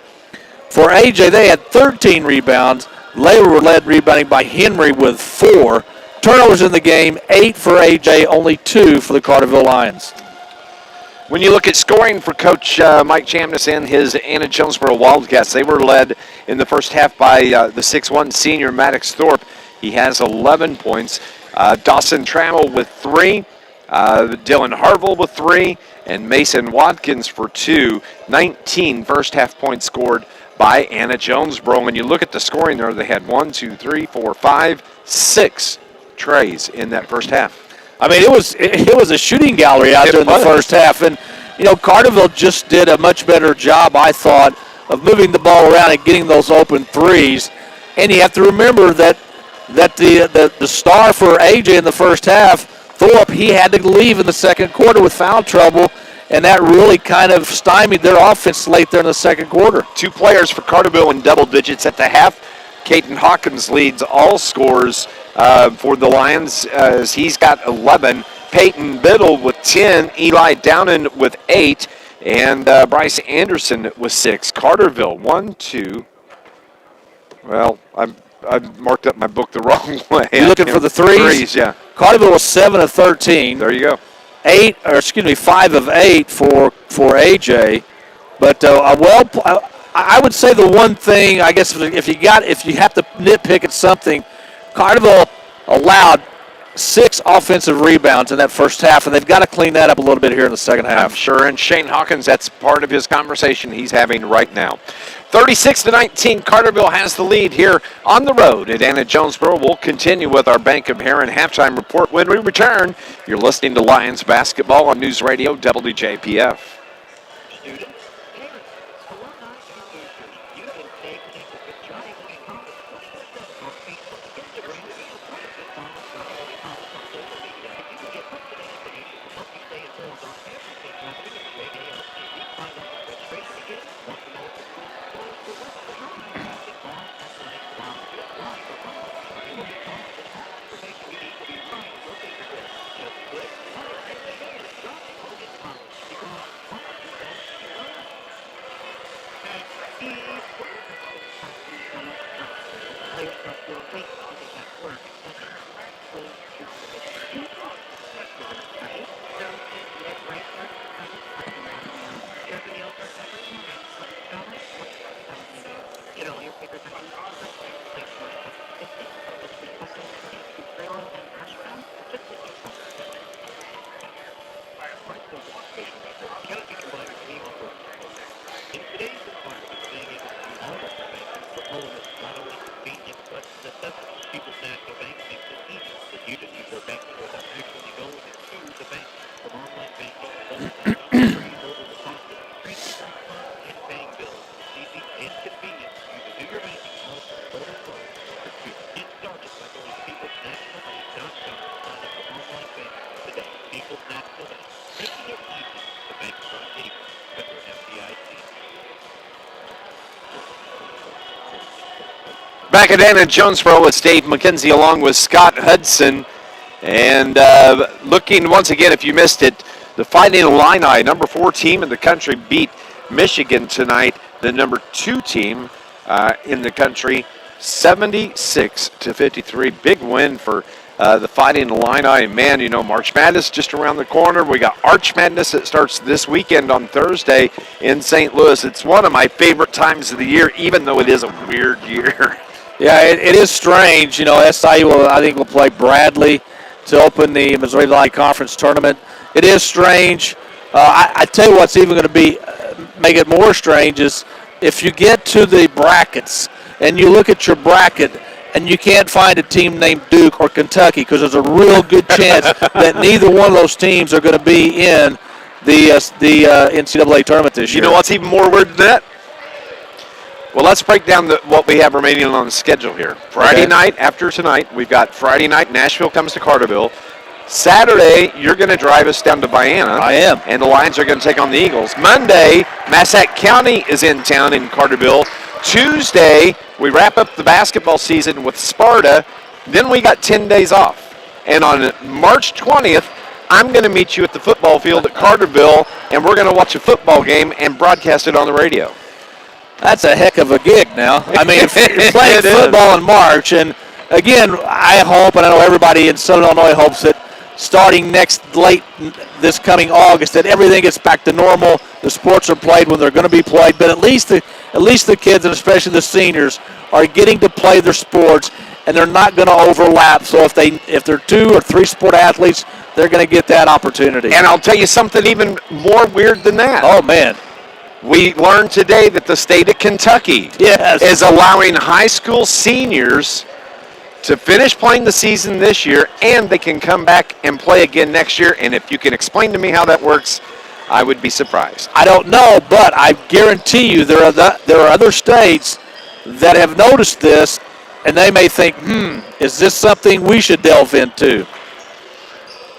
For AJ, they had 13 rebounds. They were led rebounding by Henry with 4. Turnovers in the game, 8 for AJ, only 2 for the Carterville Lions. When you look at scoring for Coach Mike Chamness and his Anna-Jonesboro Wildcats, they were led in the first half by the 6'1 senior Maddox Thorpe. He has 11 points. Dawson Trammell with 3. Dylan Harville with 3. And Mason Watkins for 2. 19 first half points scored by Anna-Jonesboro. When you look at the scoring there, they had 6 trays in that first half. I mean, it was a shooting gallery out there in the first half. And, Carterville just did a much better job, I thought, of moving the ball around and getting those open threes. And you have to remember that the star for AJ in the first half, Thorpe, he had to leave in the second quarter with foul trouble, and that really kind of stymied their offense late there in the second quarter. 2 players for Carterville in double digits at the half. Caden Hawkins leads all scores for the Lions as he's got 11. Peyton Biddle with 10. Eli Downen with 8. And Bryce Anderson with 6. Carterville, 1, 2. Well, I marked up my book the wrong way. You looking for the threes? Threes, yeah. Carterville was 7 of 13. There you go. 5 of 8 for AJ. But I would say the one thing, I guess, if you have to nitpick at something, Carterville allowed 6 offensive rebounds in that first half, and they've got to clean that up a little bit here in the second half. I'm sure, and Shane Hawkins, that's part of his conversation he's having right now. 36-19, Carterville has the lead here on the road at Anna-Jonesboro. We'll continue with our Bank of Heron halftime report when we return. You're listening to Lions basketball on News Radio WJPF. People's National Bank makes it easy for you to use their Back at Anna-Jonesboro, it's Dave McKenzie along with Scott Hudson. And looking once again, if you missed it, the Fighting Illini, number 4 team in the country, beat Michigan tonight, the number 2 team in the country, 76-53. Big win for the Fighting Illini. And man, you know, March Madness just around the corner. We got Arch Madness that starts this weekend on Thursday in St. Louis. It's one of my favorite times of the year, even though it is a weird year. Yeah, it is strange. You know, SIU I think will play Bradley to open the Missouri Valley Conference tournament. It is strange. I tell you what's even going to be make it more strange is if you get to the brackets and you look at your bracket and you can't find a team named Duke or Kentucky, because there's a real good chance that neither one of those teams are going to be in the NCAA tournament this year. You know what's even more weird than that? Well, let's break down what we have remaining on the schedule here. Friday night, after tonight, we've got Friday night, Nashville comes to Carterville. Saturday, you're going to drive us down to Vienna. I am. And the Lions are going to take on the Eagles. Monday, Massac County is in town in Carterville. Tuesday, we wrap up the basketball season with Sparta. Then we got 10 days off. And on March 20th, I'm going to meet you at the football field at Carterville, and we're going to watch a football game and broadcast it on the radio. That's a heck of a gig now. I mean, if you're playing football in March, and again, I hope, and I know everybody in Southern Illinois hopes that starting this coming August, that everything gets back to normal. The sports are played when they're going to be played, but at least the kids, and especially the seniors, are getting to play their sports, and they're not going to overlap. So if they're 2 or 3 sport athletes, they're going to get that opportunity. And I'll tell you something even more weird than that. Oh, man. We learned today that the state of Kentucky is allowing high school seniors to finish playing the season this year, and they can come back and play again next year. And if you can explain to me how that works, I would be surprised. I don't know, but I guarantee you there are other states that have noticed this, and they may think, is this something we should delve into?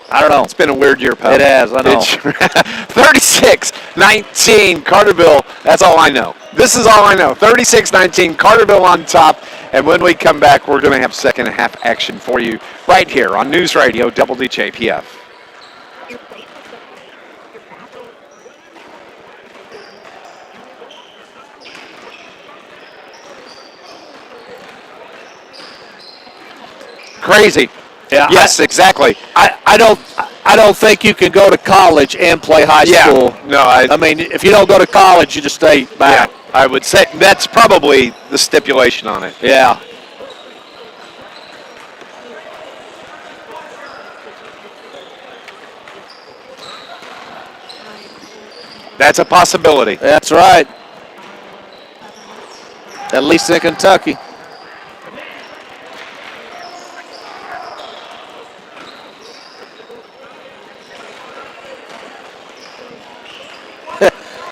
I don't know. It's been a weird year, pal. It has, I know. 36-19, Carterville. That's all I know. This is all I know. 36-19, Carterville on top. And when we come back, we're going to have second half action for you right here on News Radio WJPF. Crazy. Yeah, yes, exactly. I don't think you can go to college and play high school. No, I mean, if you don't go to college, you just stay back. Yeah, I would say that's probably the stipulation on it. Yeah. That's a possibility. That's right. At least in Kentucky.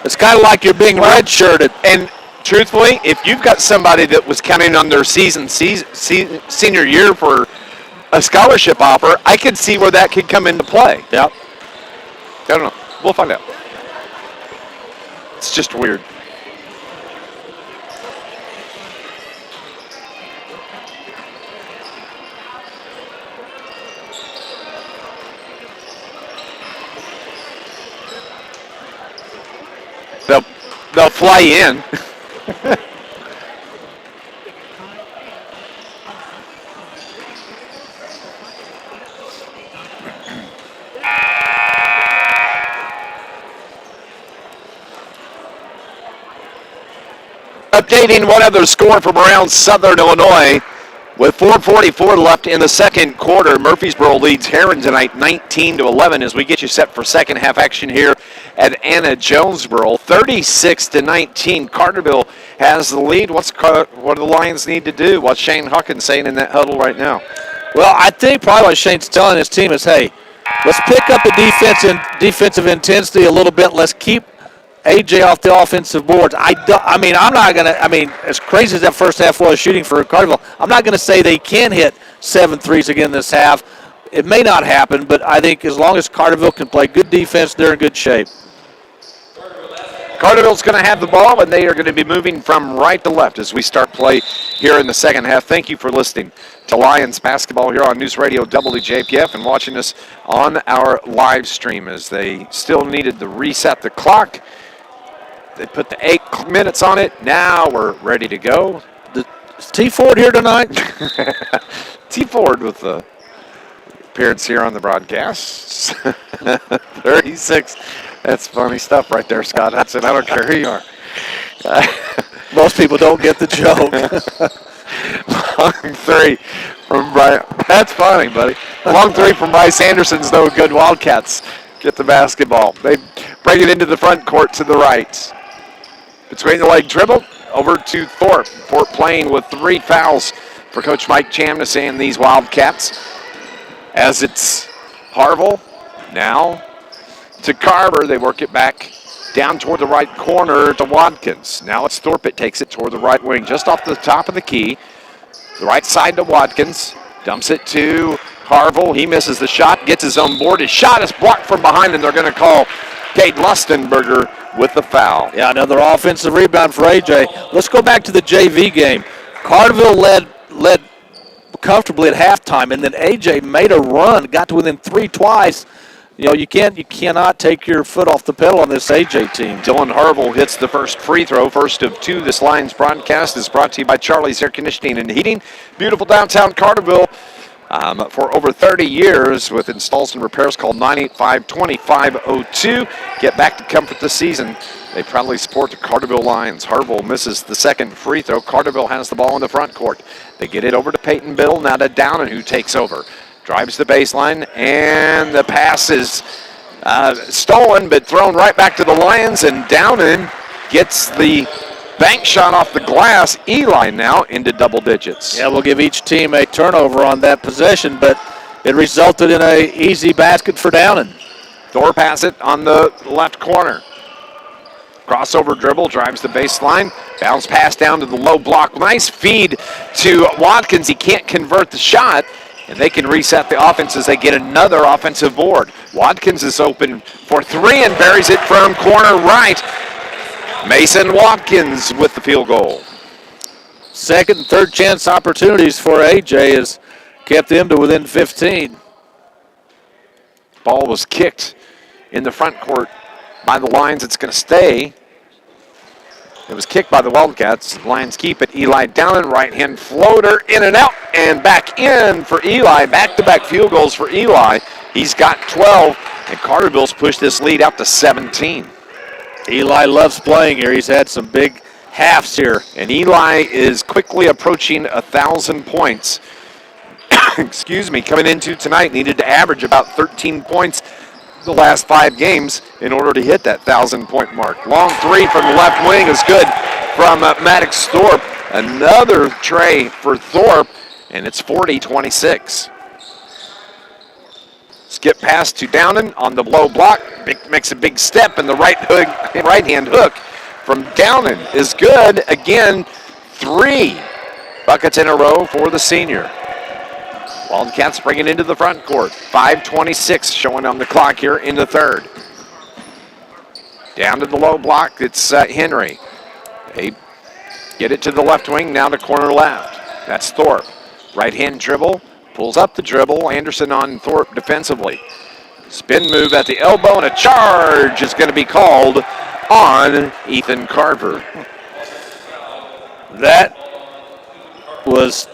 It's kind of like you're being redshirted. And truthfully, if you've got somebody that was counting on their senior year for a scholarship offer, I could see where that could come into play. Yep. I don't know. We'll find out. It's just weird. They'll fly in. Updating one other score from around Southern Illinois. With 4:44 left in the second quarter, Murfreesboro leads Heron tonight 19-11 as we get you set for second half action here at Anna-Jonesboro. 36-19, Carterville has the lead. What do the Lions need to do? What's Shane Hawkins saying in that huddle right now? Well, I think probably what Shane's telling his team is, hey, Let's pick up the defensive intensity a little bit. Let's keep AJ off the offensive boards. As crazy as that first half was shooting for Carterville, I'm not going to say they can hit 7 threes again this half. It may not happen, but I think as long as Carterville can play good defense, they're in good shape. Carterville's going to have the ball, and they are going to be moving from right to left as we start play here in the second half. Thank you for listening to Lions basketball here on NewsRadio WJPF and watching us on our live stream as they still needed to reset the clock. They put the 8 minutes on it. Now we're ready to go. Is T. Ford here tonight? T. Ford with the appearance here on the broadcast. 36. That's funny stuff right there, Scott Hudson. I don't care who you are. Most people don't get the joke. Long three from Bryce. That's funny, buddy. Long three from Bryce Anderson's no good. Wildcats get the basketball. They bring it into the front court to the right. Between the leg dribble, over to Thorpe. Thorpe playing with 3 fouls for Coach Mike Chamness and these Wildcats. As it's Harville now to Carver. They work it back down toward the right corner to Watkins. Now it's Thorpe. It takes it toward the right wing, just off the top of the key. The right side to Watkins. Dumps it to Harville. He misses the shot, gets his own board. His shot is blocked from behind, and they're going to call Cade Lustenberger with the foul. Yeah, another offensive rebound for AJ. Let's go back to the JV game. Carterville led comfortably at halftime, and then AJ made a run, got to within 3 twice. You know, you cannot take your foot off the pedal on this AJ team. Dylan Harville hits the first free throw. First of 2. This Lions broadcast is brought to you by Charlie's Air Conditioning and Heating. Beautiful downtown Carterville for over 30 years with installs and repairs. Call 985-2502. Get back to comfort this season. They proudly support the Carterville Lions. Harville misses the second free throw. Carterville has the ball in the front court. They get it over to Peyton Biddle. Now to Downen, who takes over. Drives the baseline, and the pass is stolen, but thrown right back to the Lions, and Downen gets the bank shot off the glass. Eli now into double digits. Yeah, we'll give each team a turnover on that possession, but it resulted in an easy basket for Downen. Thorpe has it on the left corner. Crossover dribble, drives the baseline, bounce pass down to the low block. Nice feed to Watkins. He can't convert the shot. And they can reset the offense as they get another offensive board. Watkins is open for 3 and buries it from corner right. Mason Watkins with the field goal. Second and third chance opportunities for AJ has kept them to within 15. Ball was kicked in the front court by the Lions. It's going to stay. It was kicked by the Wildcats. Lions keep it. Eli Downen, right-hand floater, in and out, and back in for Eli. Back-to-back field goals for Eli. He's got 12, and Carterville's pushed this lead out to 17. Eli loves playing here. He's had some big halves here. And Eli is quickly approaching 1,000 points. Excuse me, coming into tonight, needed to average about 13 points the last 5 games in order to hit that 1,000-point mark. Long 3 from the left wing is good from Maddox Thorpe. Another tray for Thorpe, and it's 40-26. Skip pass to Downen on the low block. Makes a big step, and the right-hand hook from Downen is good. Again, 3 buckets in a row for the senior. Wildcats bring it into the front court. 5:26 showing on the clock here in the third. Down to the low block, it's Henry. They get it to the left wing, now to corner left. That's Thorpe. Right-hand dribble, pulls up the dribble. Anderson on Thorpe defensively. Spin move at the elbow, and a charge is going to be called on Ethan Carver. That was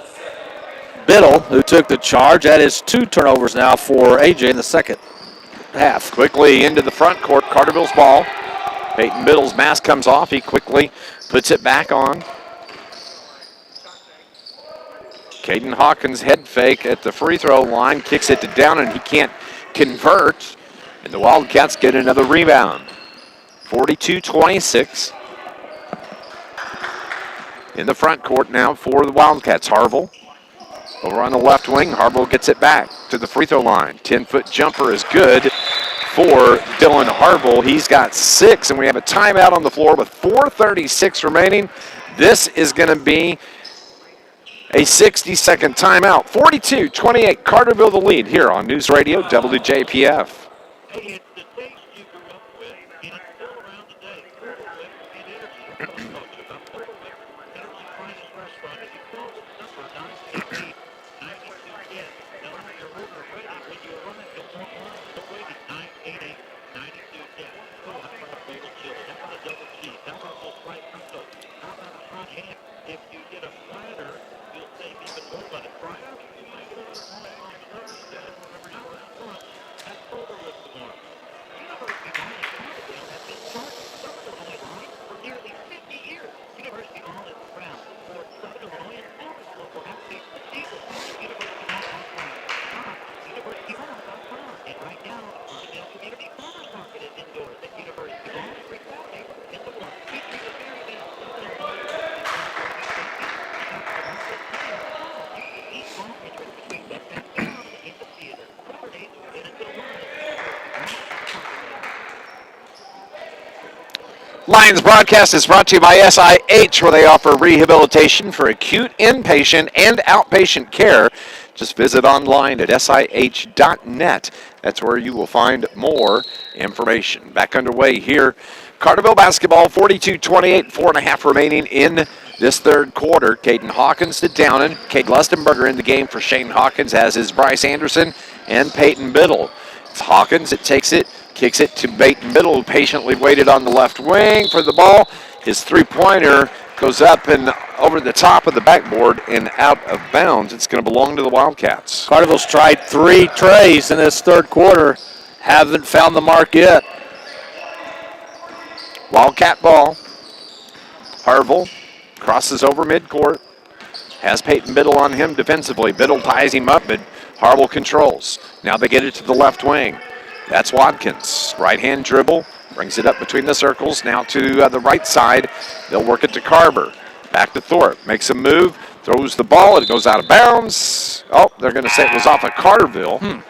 Biddle who took the charge. That is 2 turnovers now for AJ in the second half. Quickly into the front court, Carterville's ball. Peyton Biddle's mask comes off. He quickly puts it back on. Caden Hawkins head fake at the free throw line, kicks it to Downen. He can't convert, and the Wildcats get another rebound. 42-26. In the front court now for the Wildcats. Harville Over on the left wing, Harbaugh gets it back to the free throw line. 10-foot jumper is good for Dylan Harbaugh. He's got 6, and we have a timeout on the floor with 4:36 remaining. This is going to be a 60-second timeout. 42-28, Carterville the lead here on News Radio WJPF. Hey, it's the taste you grew up with, and it's still around today. Carterville and Energy. Talk about Carterville Energy Finest Restaurant. If you call the number 988-9210, they'll have your order ready when you arrive. You'll want one of the waiting 988-9210. Oh, how about a bowl of chili? How about a double cheese? How about a little fried taco? How about a hot ham? If you get a platter, you'll save even more money. Try it out. You might get a small amount of other instead. Whenever you are at lunch, that's Carterville tomorrow. University Mall in Carterville has been charging Southern Illinois lines for nearly 50 years. University Mall is proud for Southern Illinois and oldest local outreach to Jesus. UniversityMall.com. UniversityMall.com. And right now, the Carterville Community Farmers Market is indoors at University Mall every Saturday in the block, featuring the very best Southern Illinois each mall entrance between Westbound Bound and the theater. Saturdays open until 1. Lions broadcast is brought to you by SIH, where they offer rehabilitation for acute, inpatient, and outpatient care. Just visit online at SIH.net. That's where you will find more information. Back underway here. Carterville basketball, 42-28, 4.5 remaining in this third quarter. Caden Hawkins to Downen. Cade Lustenberger in the game for Shane Hawkins, as is Bryce Anderson and Peyton Biddle. It's Hawkins that takes it, kicks it to Peyton Biddle, who patiently waited on the left wing for the ball. His three-pointer goes up and over the top of the backboard and out of bounds. It's going to belong to the Wildcats. Carterville's tried 3 trays in this third quarter. Haven't found the mark yet. Wildcat ball. Harville crosses over midcourt. Has Peyton Biddle on him defensively. Biddle ties him up, but Harville controls. Now they get it to the left wing. That's Watkins. Right-hand dribble. Brings it up between the circles. Now to the right side. They'll work it to Carver. Back to Thorpe. Makes a move. Throws the ball. It goes out of bounds. Oh, they're going to say it was off of Carterville.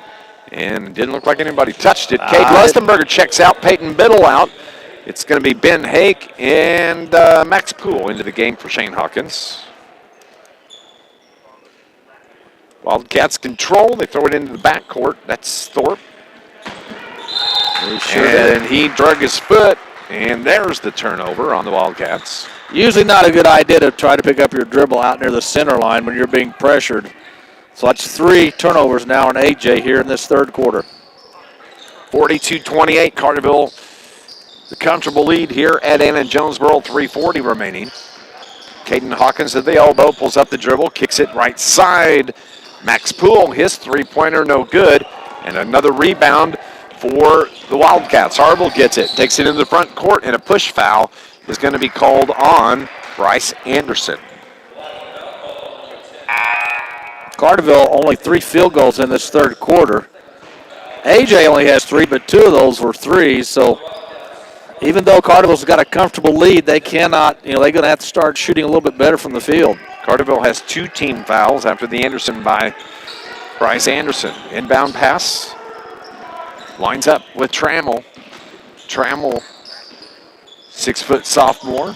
And it didn't look like anybody touched it. Cade Lustenberger checks out. Peyton Biddle out. It's going to be Ben Hake and Max Poole into the game for Shane Hawkins. Wildcats control. They throw it into the backcourt. That's Thorpe. And he drug his foot, and there's the turnover on the Wildcats. Usually not a good idea to try to pick up your dribble out near the center line when you're being pressured. So that's 3 turnovers now on AJ here in this third quarter. 42-28, Carterville, the comfortable lead here at Anna-Jonesboro, 3:40 remaining. Caden Hawkins at the elbow, pulls up the dribble, kicks it right side. Max Poole, his three-pointer no good, and another rebound for the Wildcats. Harville gets it, takes it into the front court, and a push foul is going to be called on Bryce Anderson. Carterville only 3 field goals in this third quarter. AJ only has 3, but 2 of those were threes. So even though Carterville's got a comfortable lead, they cannot, they're going to have to start shooting a little bit better from the field. Carterville has 2 team fouls after the Anderson by Bryce Anderson. Inbound pass. Lines up with Trammell. Trammell, 6-foot sophomore.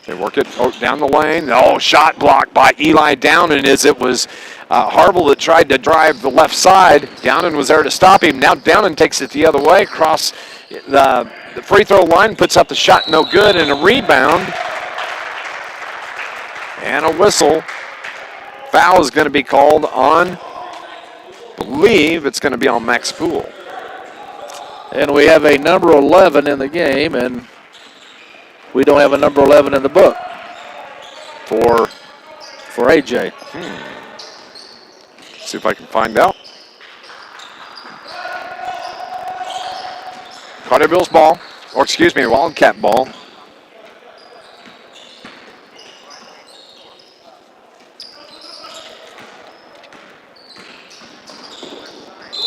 They work it down the lane. Oh, shot blocked by Eli Downen, as it was Harville that tried to drive the left side. Downen was there to stop him. Now Downen takes it the other way across the free throw line, puts up the shot, no good, and a rebound. And a whistle. Foul is going to be called on, I believe it's going to be on Max Poole. And we have a number 11 in the game, and we don't have a number 11 in the book for AJ. See if I can find out. Carterville's ball, or excuse me, Wildcat ball.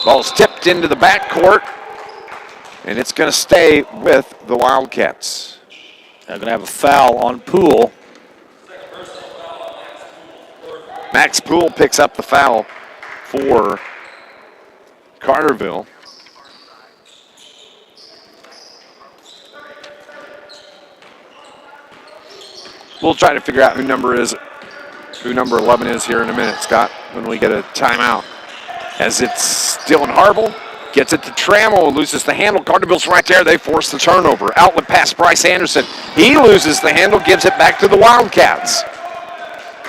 Ball's tipped into the backcourt, and it's going to stay with the Wildcats. They're going to have a foul on Poole. Max Poole picks up the foul for Carterville. We'll try to figure out who number 11 is here in a minute, Scott, when we get a timeout. As it's Dylan Harville, gets it to Trammell, loses the handle. Carterville's right there. They force the turnover. Outlet pass, Bryce Anderson. He loses the handle, gives it back to the Wildcats.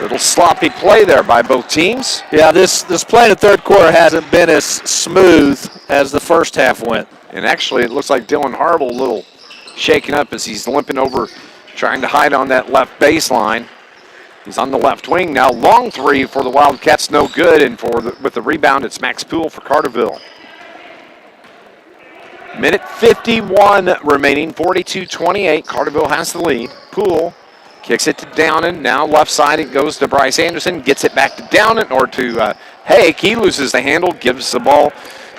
Little sloppy play there by both teams. Yeah, this play in the third quarter hasn't been as smooth as the first half went. And actually, it looks like Dylan Harville a little shaken up as he's limping over, trying to hide on that left baseline. He's on the left wing now. Long three for the Wildcats, no good. And with the rebound, it's Max Poole for Carterville. Minute 51 remaining, 42-28. Carterville has the lead. Poole kicks it to Downen. Now left side, it goes to Bryce Anderson. Gets it back to Downen or to Hake. He loses the handle, gives the ball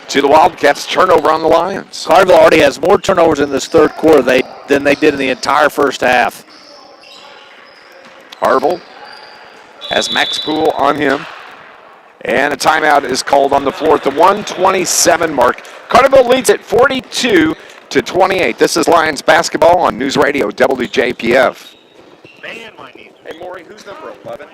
to the Wildcats. Turnover on the Lions. Carterville already has more turnovers in this third quarter than they did in the entire first half. Harville has Max Poole on him. And a timeout is called on the floor at the 1:27 mark. Carterville leads at 42-28. This is Lions basketball on News Radio WJPF. Man, my knees. Hey, Maury, who's number 11?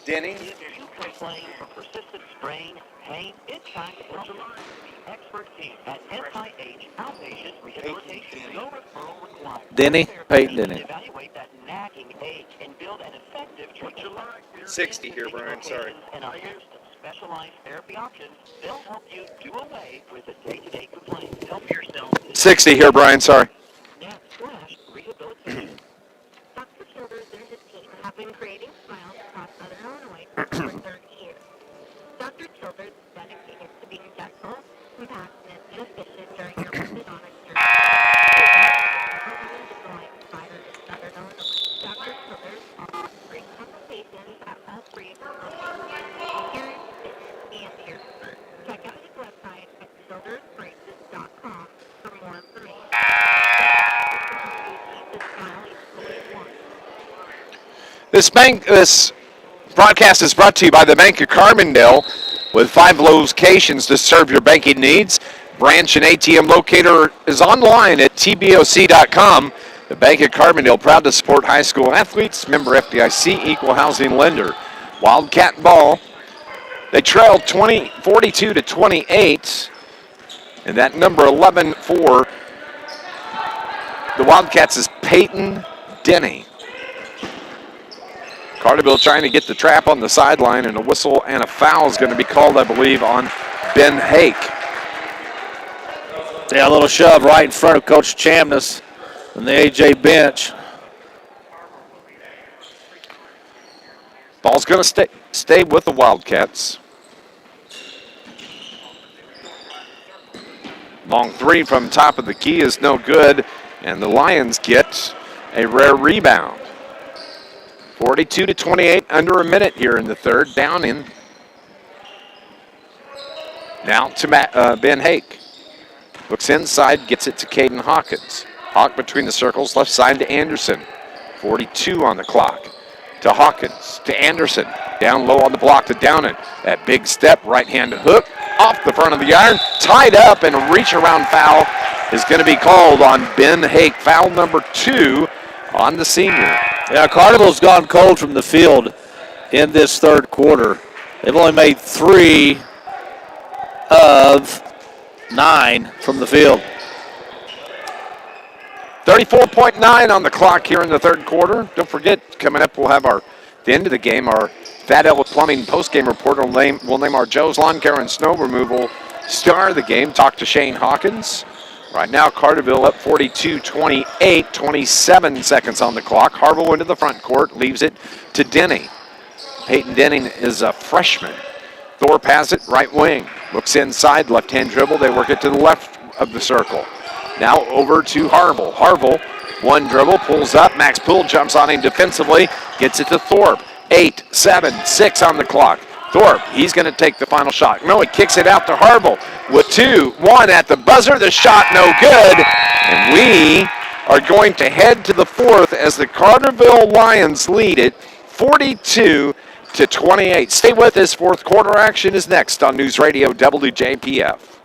Denny? If you complain of persistent strain, pain, it's time to go to Lions. Expert team at SIH Outpatient Rehabilitation. No referral required. Denny? Peyton Denny. Evaluate that nagging ache and build an effective treatment plan. 60 here, Brian, sorry. And a host of specialized therapy options. They'll help you do away with the day-to-day complaints. Help yourself. 60 here, Brian, sorry. /rehabilitation. Dr. Childers and his team have been creating smiles across Southern Illinois for over 30 years. Dr. Childers is dedicated to being gentle, compassionate, and efficient during your orthodontic journey. Provider in Southern Illinois. Dr. Childers offers free consultations at all three of our locations here in Stitch and Harrisburg. Check out his website at childersbraces.com for more information. This broadcast is brought to you by the Bank of Carbondale with 5 locations to serve your banking needs. Branch and ATM locator is online at tboc.com. The Bank of Carbondale, proud to support high school athletes, member FDIC, equal housing lender. Wildcat ball. They trailed 42-28. And that number 11 for the Wildcats is Peyton Denny. Carterville trying to get the trap on the sideline, and a whistle and a foul is going to be called, I believe, on Ben Hake. Yeah, a little shove right in front of Coach Chamness on the AJ bench. Ball's going to stay with the Wildcats. Long three from top of the key is no good, and the Lions get a rare rebound. 42-28, under a minute here in the third. Down in. Now to Ben Hake. Looks inside, gets it to Caden Hawkins. Hawk between the circles, left side to Anderson. 42 on the clock. To Hawkins, to Anderson. Down low on the block to Downen. That big step, right-hand hook, off the front of the iron. Tied up, and a reach-around foul is going to be called on Ben Hake. Foul number 2 on the senior. Yeah, Carterville's gone cold from the field in this third quarter. They've only made 3 of 9 from the field. 34.9 on the clock here in the third quarter. Don't forget, coming up, we'll have the end of the game, our Fat Ellis Plumbing post-game report. We'll name our Joe's Lawn Care and Snow Removal star of the game. Talk to Shane Hawkins. Right now, Carterville up 42-28, 27 seconds on the clock. Harville into the front court, leaves it to Denny. Peyton Denny is a freshman. Thorpe has it, right wing. Looks inside, left-hand dribble. They work it to the left of the circle. Now over to Harville. Harville, one dribble, pulls up. Max Poole jumps on him defensively, gets it to Thorpe. 8, 7, 6 on the clock. Thorpe, he's going to take the final shot. No, he kicks it out to Harville with 2, 1 at the buzzer. The shot no good. And we are going to head to the fourth as the Carterville Lions lead it 42-28. 28. Stay with us. Fourth quarter action is next on News Radio WJPF.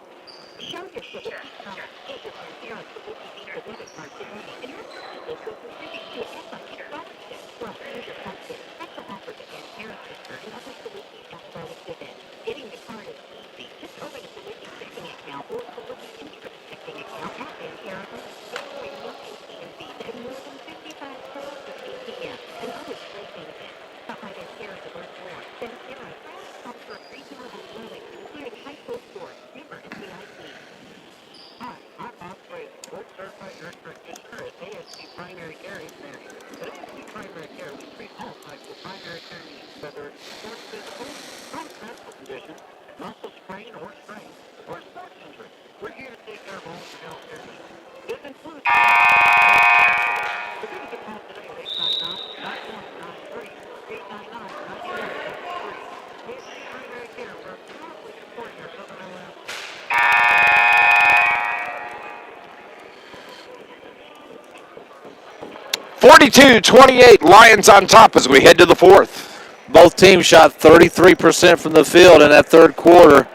(42-28) Lions on top as we head to the fourth. Both teams shot 33% from the field in that third quarter.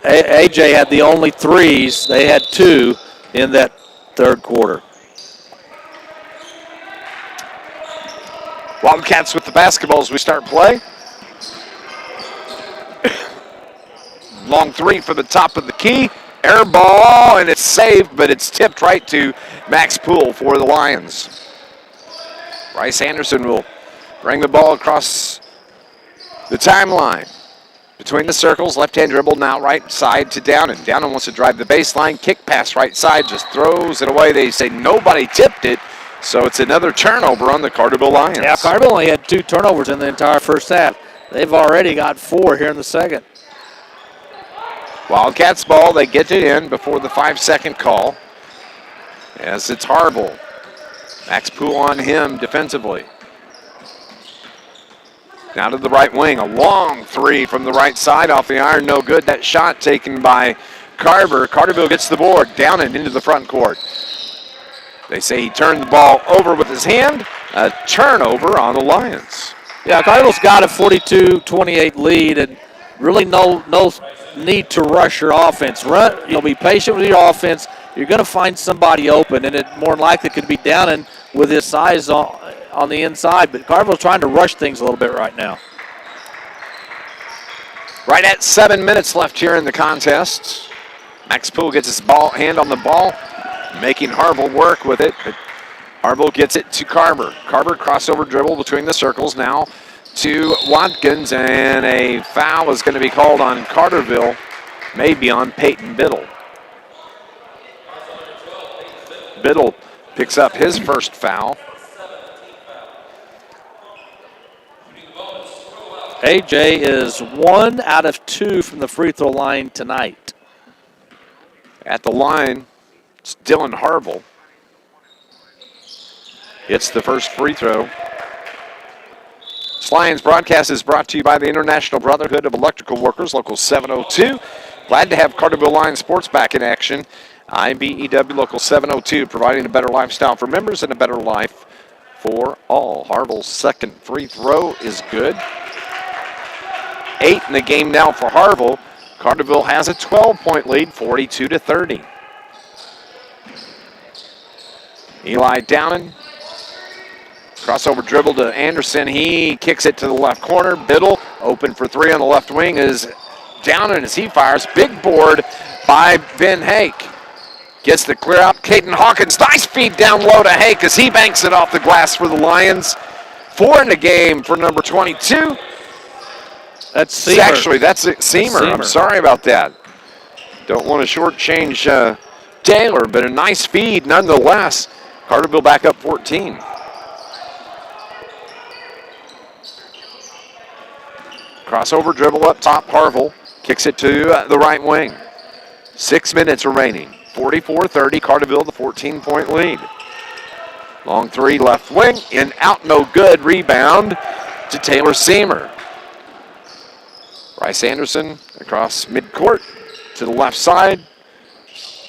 AJ had the only threes. They had 2 in that third quarter. Wildcats with the basketball as we start play. Long three for the top of the key. Air ball, and it's saved, but it's tipped right to Max Poole for the Lions. Bryce Anderson will bring the ball across the timeline. Between the circles, left-hand dribble now right side to Downen. Downen wants to drive the baseline, kick pass right side, just throws it away. They say nobody tipped it, so it's another turnover on the Carterville Lions. Yeah, Carterville only had 2 turnovers in the entire first half. They've already got 4 here in the second. Wildcats ball, they get it in before the 5-second call. As it's Harville. Max Poole on him defensively. Now to the right wing, a long three from the right side off the iron, no good. That shot taken by Carver. Carterville gets the board, down and into the front court. They say he turned the ball over with his hand. A turnover on the Lions. Yeah, Carterville's got a 42-28 lead, and really no need to rush your offense. Be patient with your offense. You're going to find somebody open, and it more than likely could be Downen with his size on the inside. But Carterville's trying to rush things a little bit right now. Right at 7 minutes left here in the contest. Max Poole gets his hand on the ball, making Harville work with it. But Harville gets it to Carver. Carver crossover dribble between the circles now to Watkins, and a foul is going to be called on Carterville, maybe on Peyton Biddle. Biddle picks up his first foul. AJ is 1 out of 2 from the free throw line tonight. At the line, it's Dylan Harville. It's the first free throw. This Lions broadcast is brought to you by the International Brotherhood of Electrical Workers, Local 702. Glad to have Carterville Lions Sports back in action. IBEW Local 702, providing a better lifestyle for members and a better life for all. Harville's second free throw is good. 8 in the game now for Harville. Carterville has a 12-point lead, 42-30. Eli Downen. Crossover dribble to Anderson. He kicks it to the left corner. Biddle open for 3 on the left wing is Downen as he fires. Big board by Ben Hake. Gets the clear out. Caden Hawkins, nice feed down low to Hake as he banks it off the glass for the Lions. 4 in the game for number 22. That's Seymour. Actually, that's Seymour. I'm sorry about that. Don't want to shortchange Taylor, but a nice feed nonetheless. Carterville back up 14. Crossover dribble up top. Harville kicks it to the right wing. 6 minutes remaining. 44-30. Carterville the 14-point lead. Long three left wing. In out, no good. Rebound to Taylor Seymour. Bryce Anderson across midcourt to the left side.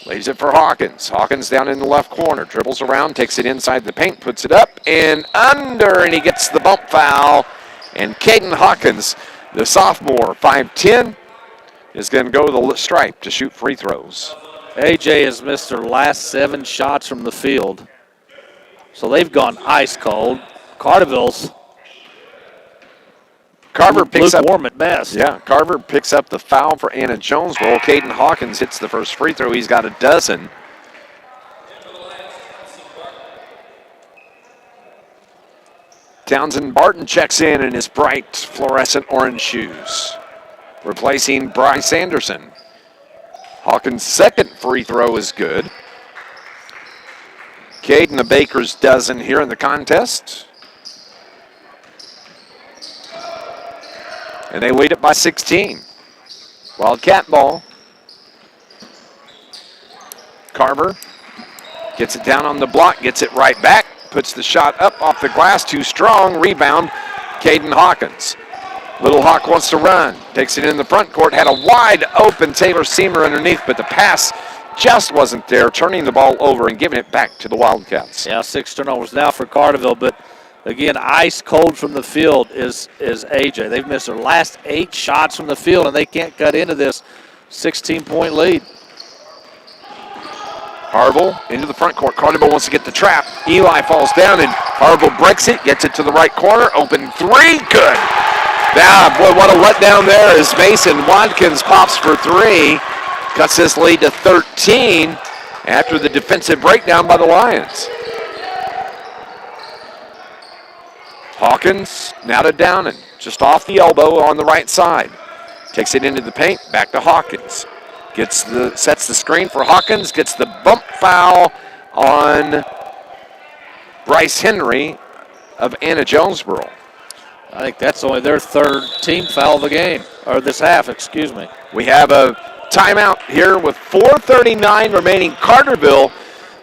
Lays it for Hawkins. Hawkins down in the left corner. Dribbles around, takes it inside the paint, puts it up and under, and he gets the bump foul And Caden Hawkins, the sophomore, 5'10", is going to go to the stripe to shoot free throws. AJ has missed their last 7 shots from the field. So they've gone ice cold. Carterville's Carver picks up lukewarm at best. Yeah, Carver picks up the foul for Anna-Jonesboro. Caden Hawkins hits the first free throw. He's got a dozen. Townsend Barton checks in his bright fluorescent orange shoes, replacing Bryce Anderson. Hawkins' second free throw is good. Caden the Baker's dozen here in the contest. And they lead it by 16. Wildcat ball. Carver gets it down on the block, gets it right back, puts the shot up off the glass, too strong, rebound, Caden Hawkins. Little Hawk wants to run, takes it in the front court, had a wide open Taylor Seamer underneath, but the pass just wasn't there, turning the ball over and giving it back to the Wildcats. Yeah, 6 turnovers now for Carterville, but again, ice cold from the field is AJ. They've missed their last 8 shots from the field, and they can't cut into this 16-point lead. Harville into the front court. Carterville wants to get the trap. Eli falls down, and Harville breaks it, gets it to the right corner. Open 3, good. Yeah, boy, what a letdown there as Mason Watkins pops for 3. Cuts this lead to 13 after the defensive breakdown by the Lions. Hawkins now to Downen, just off the elbow on the right side. Takes it into the paint, back to Hawkins. Sets the screen for Hawkins, gets the bump foul on Bryce Henry of Anna-Jonesboro. I think that's only their 3rd team foul of the game, or this half, excuse me. We have a timeout here with 4:39 remaining. Carterville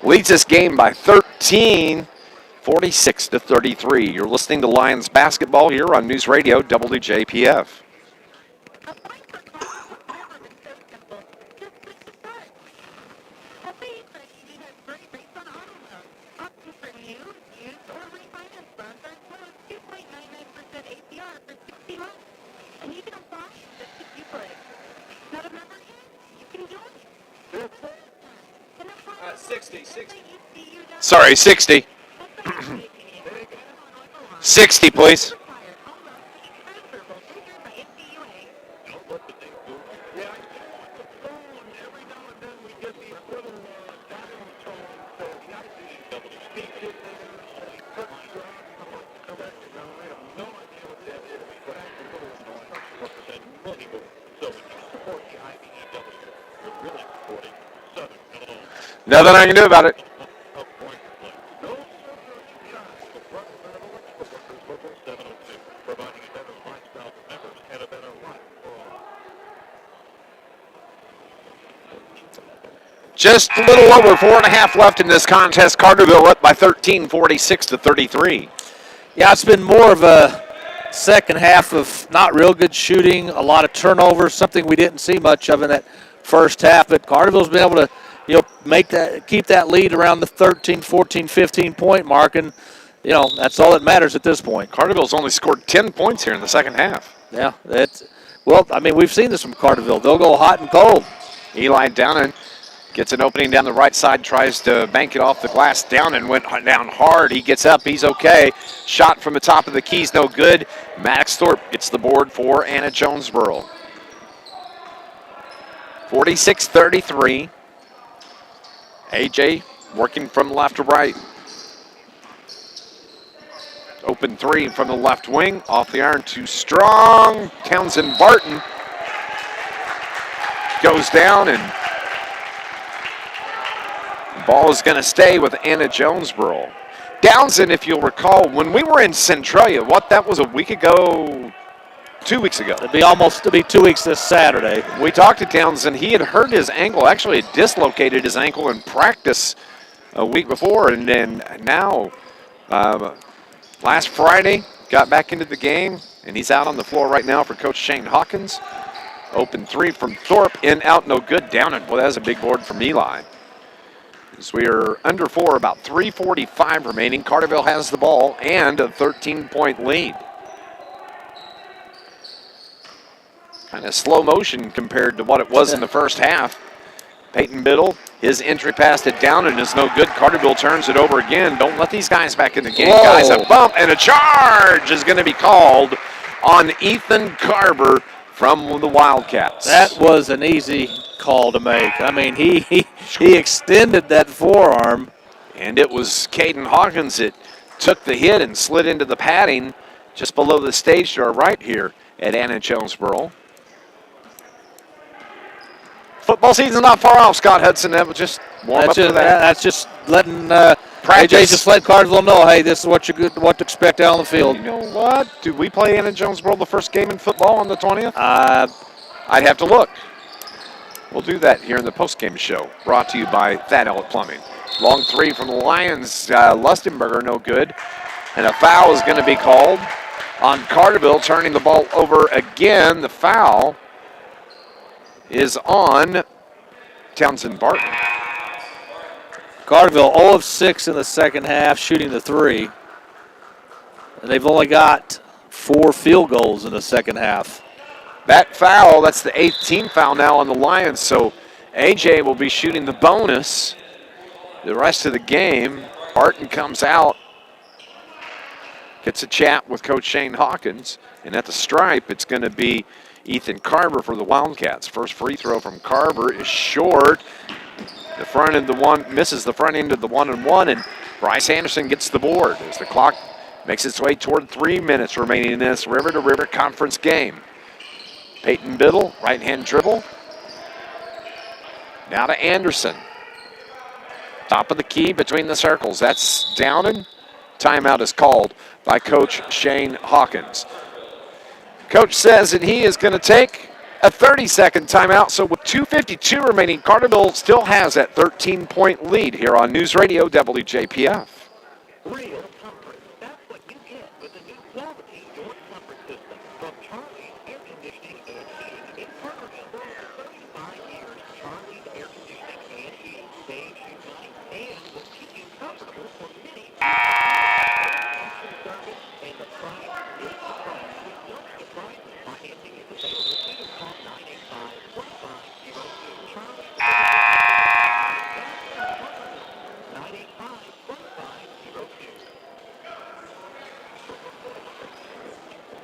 leads this game by 13. 46-33. You're listening to Lions basketball here on News Radio WJPF. Sorry, 60. 60, please. Nothing I can do about it. Just a little over 4.5 left in this contest. Carterville up by 13, 46-33. Yeah, it's been more of a second half of not real good shooting, a lot of turnovers, something we didn't see much of in that first half. But Carterville's been able to, keep that lead around the 13, 14, 15-point mark, and that's all that matters at this point. Carterville's only scored 10 points here in the second half. Yeah, we've seen this from Carterville. They'll go hot and cold. Eli Downen gets an opening down the right side, tries to bank it off the glass. Downen went down hard. He gets up. He's okay. Shot from the top of the keys, no good. Maddox Thorpe gets the board for Anna-Jonesboro. 46-33. AJ working from left to right. Open 3 from the left wing. Off the iron, too strong. Townsend Barton goes down, and the ball is going to stay with Anna-Jonesboro. Townsend, if you'll recall, when we were in Centralia, that was a week ago, 2 weeks ago. It'll be 2 weeks this Saturday. We talked to Townsend. He had hurt his ankle, actually had dislocated his ankle in practice a week before, and then now last Friday got back into the game, and he's out on the floor right now for Coach Shane Hawkins. Open 3 from Thorpe, in, out, no good. Down, and that was a big board from Eli. As we are under 4, about 3:45 remaining. Carterville has the ball and a 13-point lead. Kind of slow motion compared to what it was in the first half. Peyton Biddle, his entry passed it down and is no good. Carterville turns it over again. Don't let these guys back in the game, guys. A bump and a charge is going to be called on Ethan Carver from the Wildcats. That was an easy call to make. I mean, he extended that forearm. And it was Caden Hawkins that took the hit and slid into the padding just below the stage door right here at Anna-Jonesboro. Football season's not far off, Scott Hudson. That was just warm up to that. That's just letting AJ just let Carterville know, hey, this is what to expect out on the field. You know what? Did we play Anna-Jonesboro the first game in football on the 20th? I'd have to look. We'll do that here in the postgame show, brought to you by That Outlet Plumbing. Long three from the Lions. Lustenberger, no good. And a foul is going to be called on Carterville, turning the ball over again. The foul is on Townsend Barton. Carterville 0 of 6 in the second half, shooting the three. And they've only got 4 field goals in the second half. That foul, that's the 8th team foul now on the Lions, so AJ will be shooting the bonus the rest of the game. Barton comes out, gets a chat with Coach Shane Hawkins, and at the stripe, it's going to be Ethan Carver for the Wildcats. First free throw from Carver is short. The front end of the one misses the front end of the 1-and-1, and Bryce Anderson gets the board as the clock makes its way toward 3 minutes remaining in this river-to-river conference game. Peyton Biddle, right-hand dribble. Now to Anderson. Top of the key between the circles. That's Downing. Timeout is called by Coach Shane Hawkins. Coach says that he is going to take a 30-second timeout. So with 2:52 remaining, Carterville still has that 13-point lead here on News Radio WJPF. Real comfort. That's what you get with the new quality door comfort system from Charlie Air Conditioning and Heating in Carterville. For over 35 years, Charlie's Air Conditioning and Heating saves you money and will keep you comfortable for many service, and the price is the price. With no surprises, financing is available. Either call 985-4502. Charlie's 985-4502.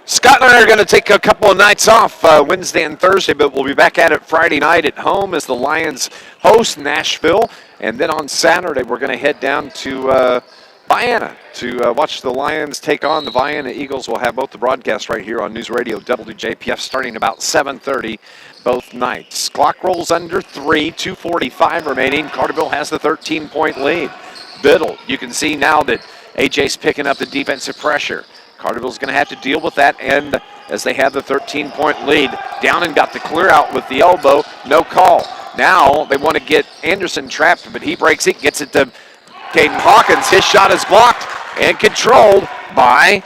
Scott and I are going to take a couple of nights off Wednesday and Thursday, but we'll be back at it Friday night at home as the Lions host Nashville. And then on Saturday, we're going to head down to Vienna to watch the Lions take on the Vienna Eagles. We'll have both the broadcasts right here on News Radio WJPF starting about 7:30 both nights. Clock rolls under 3, 2:45 remaining. Carterville has the 13-point lead. Biddle, you can see now that AJ's picking up the defensive pressure. Carterville's going to have to deal with that, and as they have the 13-point lead, Downing got the clear out with the elbow, no call. Now they want to get Anderson trapped, but he breaks it, gets it to Caden Hawkins. His shot is blocked and controlled by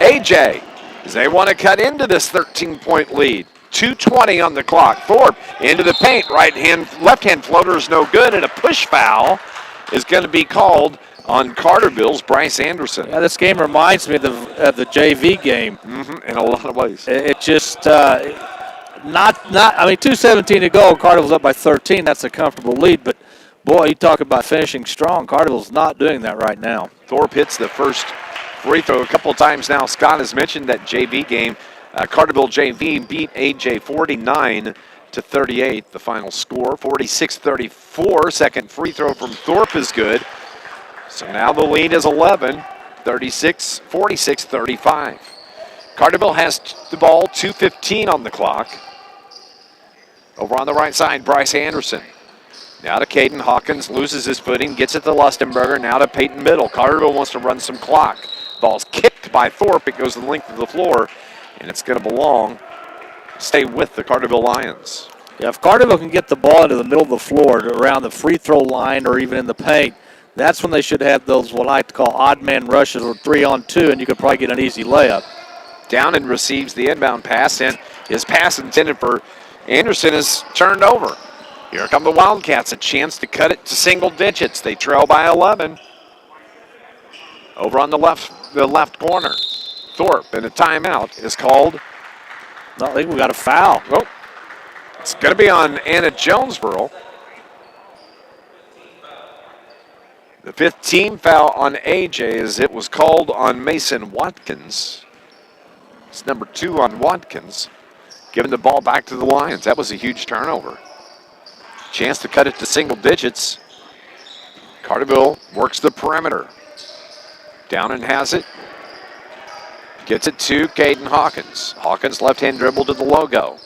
AJ as they want to cut into this 13-point lead. 2:20 on the clock. Thorpe into the paint. Left-hand floater is no good, and a push foul is going to be called on Carterville's Bryce Anderson. Yeah, this game reminds me of the JV game. In a lot of ways. It just I mean, 2:17 to go. Carterville's up by 13. That's a comfortable lead, but boy, you talk about finishing strong. Carterville's not doing that right now. Thorpe hits the first free throw a couple of times now. Scott has mentioned that JV game. Carterville JV beat AJ 49-38. The final score, 46-34. Second free throw from Thorpe is good. So now the lead is 11, 46-35. Carterville has the ball, 2:15 on the clock. Over on the right side, Bryce Anderson. Now to Caden Hawkins, loses his footing, gets it to Lustenberger, now to Peyton Biddle. Carterville wants to run some clock. Ball's kicked by Thorpe, it goes the length of the floor, and it's going to stay with the Carterville Lions. Yeah, if Carterville can get the ball into the middle of the floor, around the free throw line or even in the paint, that's when they should have those what I like to call odd man rushes or 3-on-2, and you could probably get an easy layup. Downing receives the inbound pass, and his pass intended for Anderson is turned over. Here come the Wildcats, a chance to cut it to single digits. They trail by 11. Over on the left corner, Thorpe, and a timeout is called I think we got a foul. Well, it's going to be on Anna-Jonesboro. The 5th team foul on AJ as it was called on Mason Watkins. It's number 2 on Watkins. Giving the ball back to the Lions. That was a huge turnover. Chance to cut it to single digits. Carterville works the perimeter. Down and has it. Gets it to Caden Hawkins. Hawkins left-hand dribble to the logo.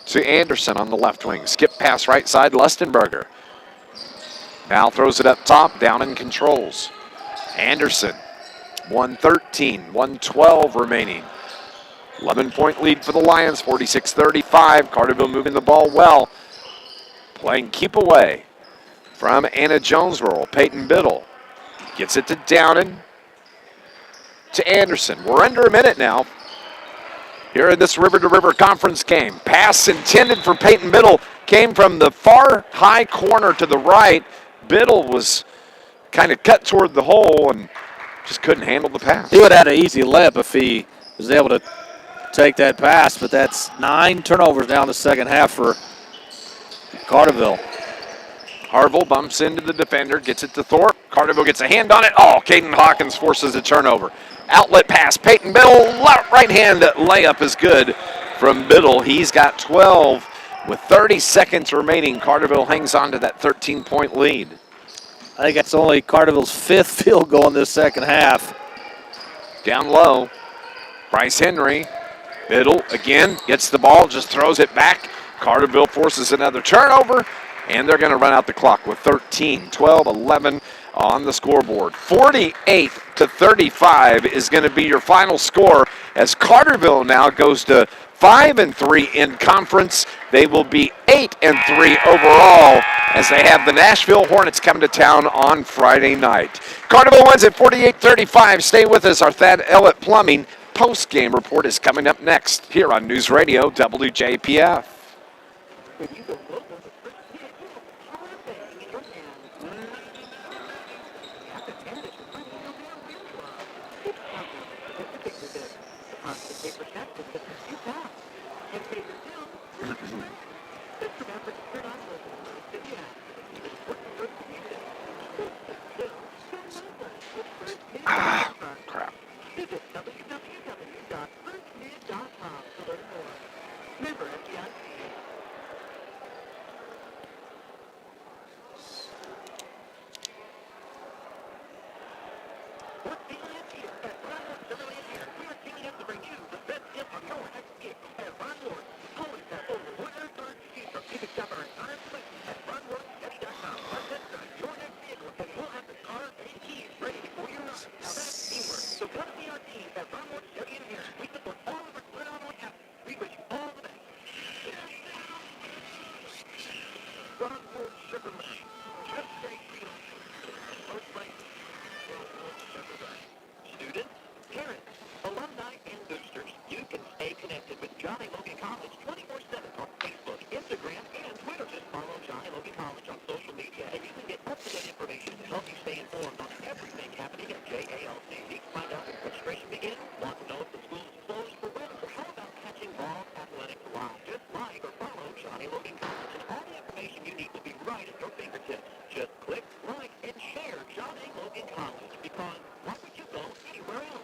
To Anderson on the left wing. Skip pass right side, Lustenberger. Now throws it up top, down and controls. Anderson, 1:13, 1:12 remaining. 11-point lead for the Lions, 46-35. Carterville moving the ball well. Playing keep away from Anna-Jonesboro. Peyton Biddle gets it to Downen. To Anderson. We're under a minute now here in this river-to-river conference game. Pass intended for Peyton Biddle came from the far high corner to the right. Biddle was kind of cut toward the hole and just couldn't handle the pass. He would have had an easy layup if he was able to take that pass, but that's 9 turnovers now in the second half for Carterville. Harville bumps into the defender, gets it to Thorpe. Carterville gets a hand on it. Oh, Caden Hawkins forces a turnover. Outlet pass, Peyton Biddle, right hand layup is good from Biddle. He's got 12 with 30 seconds remaining. Carterville hangs on to that 13-point lead. I think that's only Carterville's 5th field goal in this second half. Down low, Bryce Henry. Biddle again gets the ball, just throws it back. Carterville forces another turnover, and they're going to run out the clock with 13, 12, 11 on the scoreboard. 48-35 is going to be your final score as Carterville now goes to 5-3 in conference. They will be 8-3 overall as they have the Nashville Hornets coming to town on Friday night. Carterville wins at 48-35. Stay with us. Our Thad Ellett Plumbing post-game report is coming up next here on News Radio WJPF. Crap. Visit www.firstmid.com to learn more. Member FDIC. What's the last year at Ron Ward Chevrolet here? We are teaming up to bring you the best deal on your next vehicle at Ron Ward. Always have over 100 cars to choose from. You can shop our entire selection at RonWardChevy.com. Our test drive your next vehicle, and we'll have the car and keys ready before you run. Now that's teamwork. So come see our team at Ron Ward Chevy in here. We support all of our phenomenal athletes. We wish you all the best. Ron Ward Chevrolet. Just stay real. Most likely. Students, parents, alumni, and boosters, you can stay connected with Johnny Logan College 24/7 on Facebook, Instagram, and Twitter. Just follow Johnny Logan College on social media, and you can get up-to-date information to help you stay informed on everything happening at JALC. Need to find out when registration begins? Want to know if the school is closed for winter? How about catching all athletics live? Just like or follow Johnny Logan College, and all the information you need will be right at your fingertips. Just click, like, and share Johnny Logan College, because why would you go anywhere else?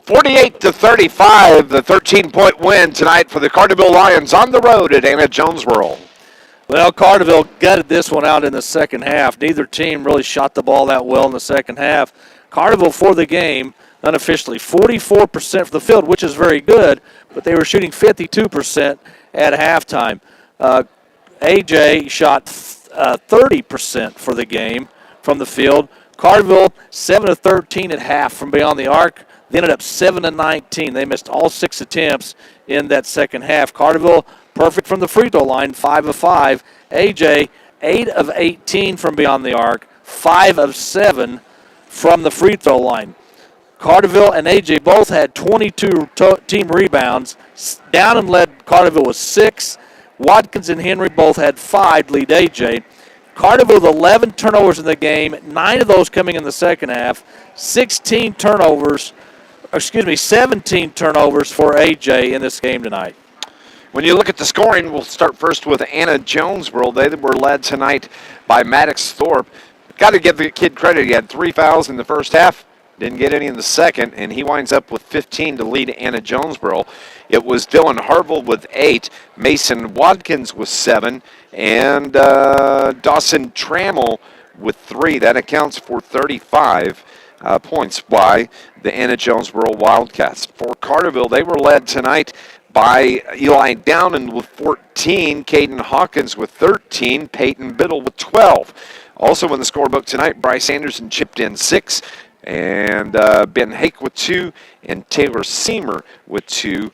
48-35, the 13-point win tonight for the Carterville Lions on the road at Anna-Jonesboro. Well, Carterville gutted this one out in the second half. Neither team really shot the ball that well in the second half. Carterville for the game, unofficially, 44% for the field, which is very good, but they were shooting 52% at halftime. AJ shot 30% for the game from the field. Carterville, 7-13 at half from beyond the arc. They ended up 7-19. They missed all 6 attempts in that second half. Carterville, perfect from the free throw line, 5 of 5. AJ, 8 of 18 from beyond the arc, 5 of 7 from the free throw line. Carterville and AJ both had 22 team rebounds. Down and led Carterville with 6. Watkins and Henry both had 5 to lead AJ. Carterville with 11 turnovers in the game, 9 of those coming in the second half, 16 turnovers 17 turnovers for AJ in this game tonight. When you look at the scoring, we'll start first with Anna-Jonesboro. They were led tonight by Maddox Thorpe. Got to give the kid credit. He had 3 fouls in the first half, didn't get any in the second, and he winds up with 15 to lead Anna-Jonesboro. It was Dylan Harville with 8, Mason Watkins with 7, and Dawson Trammell with 3. That accounts for 35 points by the Anna-Jonesboro Wildcats. For Carterville, they were led tonight by Eli Downen with 14, Caden Hawkins with 13, Peyton Biddle with 12. Also in the scorebook tonight, Bryce Anderson chipped in 6, and Ben Hake with 2, and Taylor Seamer with 2.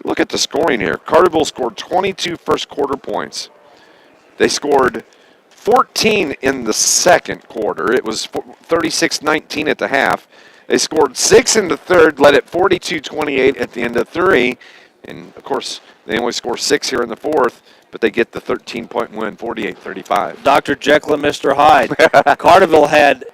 Look at the scoring here. Carterville scored 22 first quarter points. They scored 14 in the second quarter. It was 36-19 at the half. They scored 6 in the third, led at 42-28 at the end of 3. And, of course, they only score 6 here in the fourth, but they get the 13-point win, 48-35. Dr. Jekyll and Mr. Hyde. Carterville had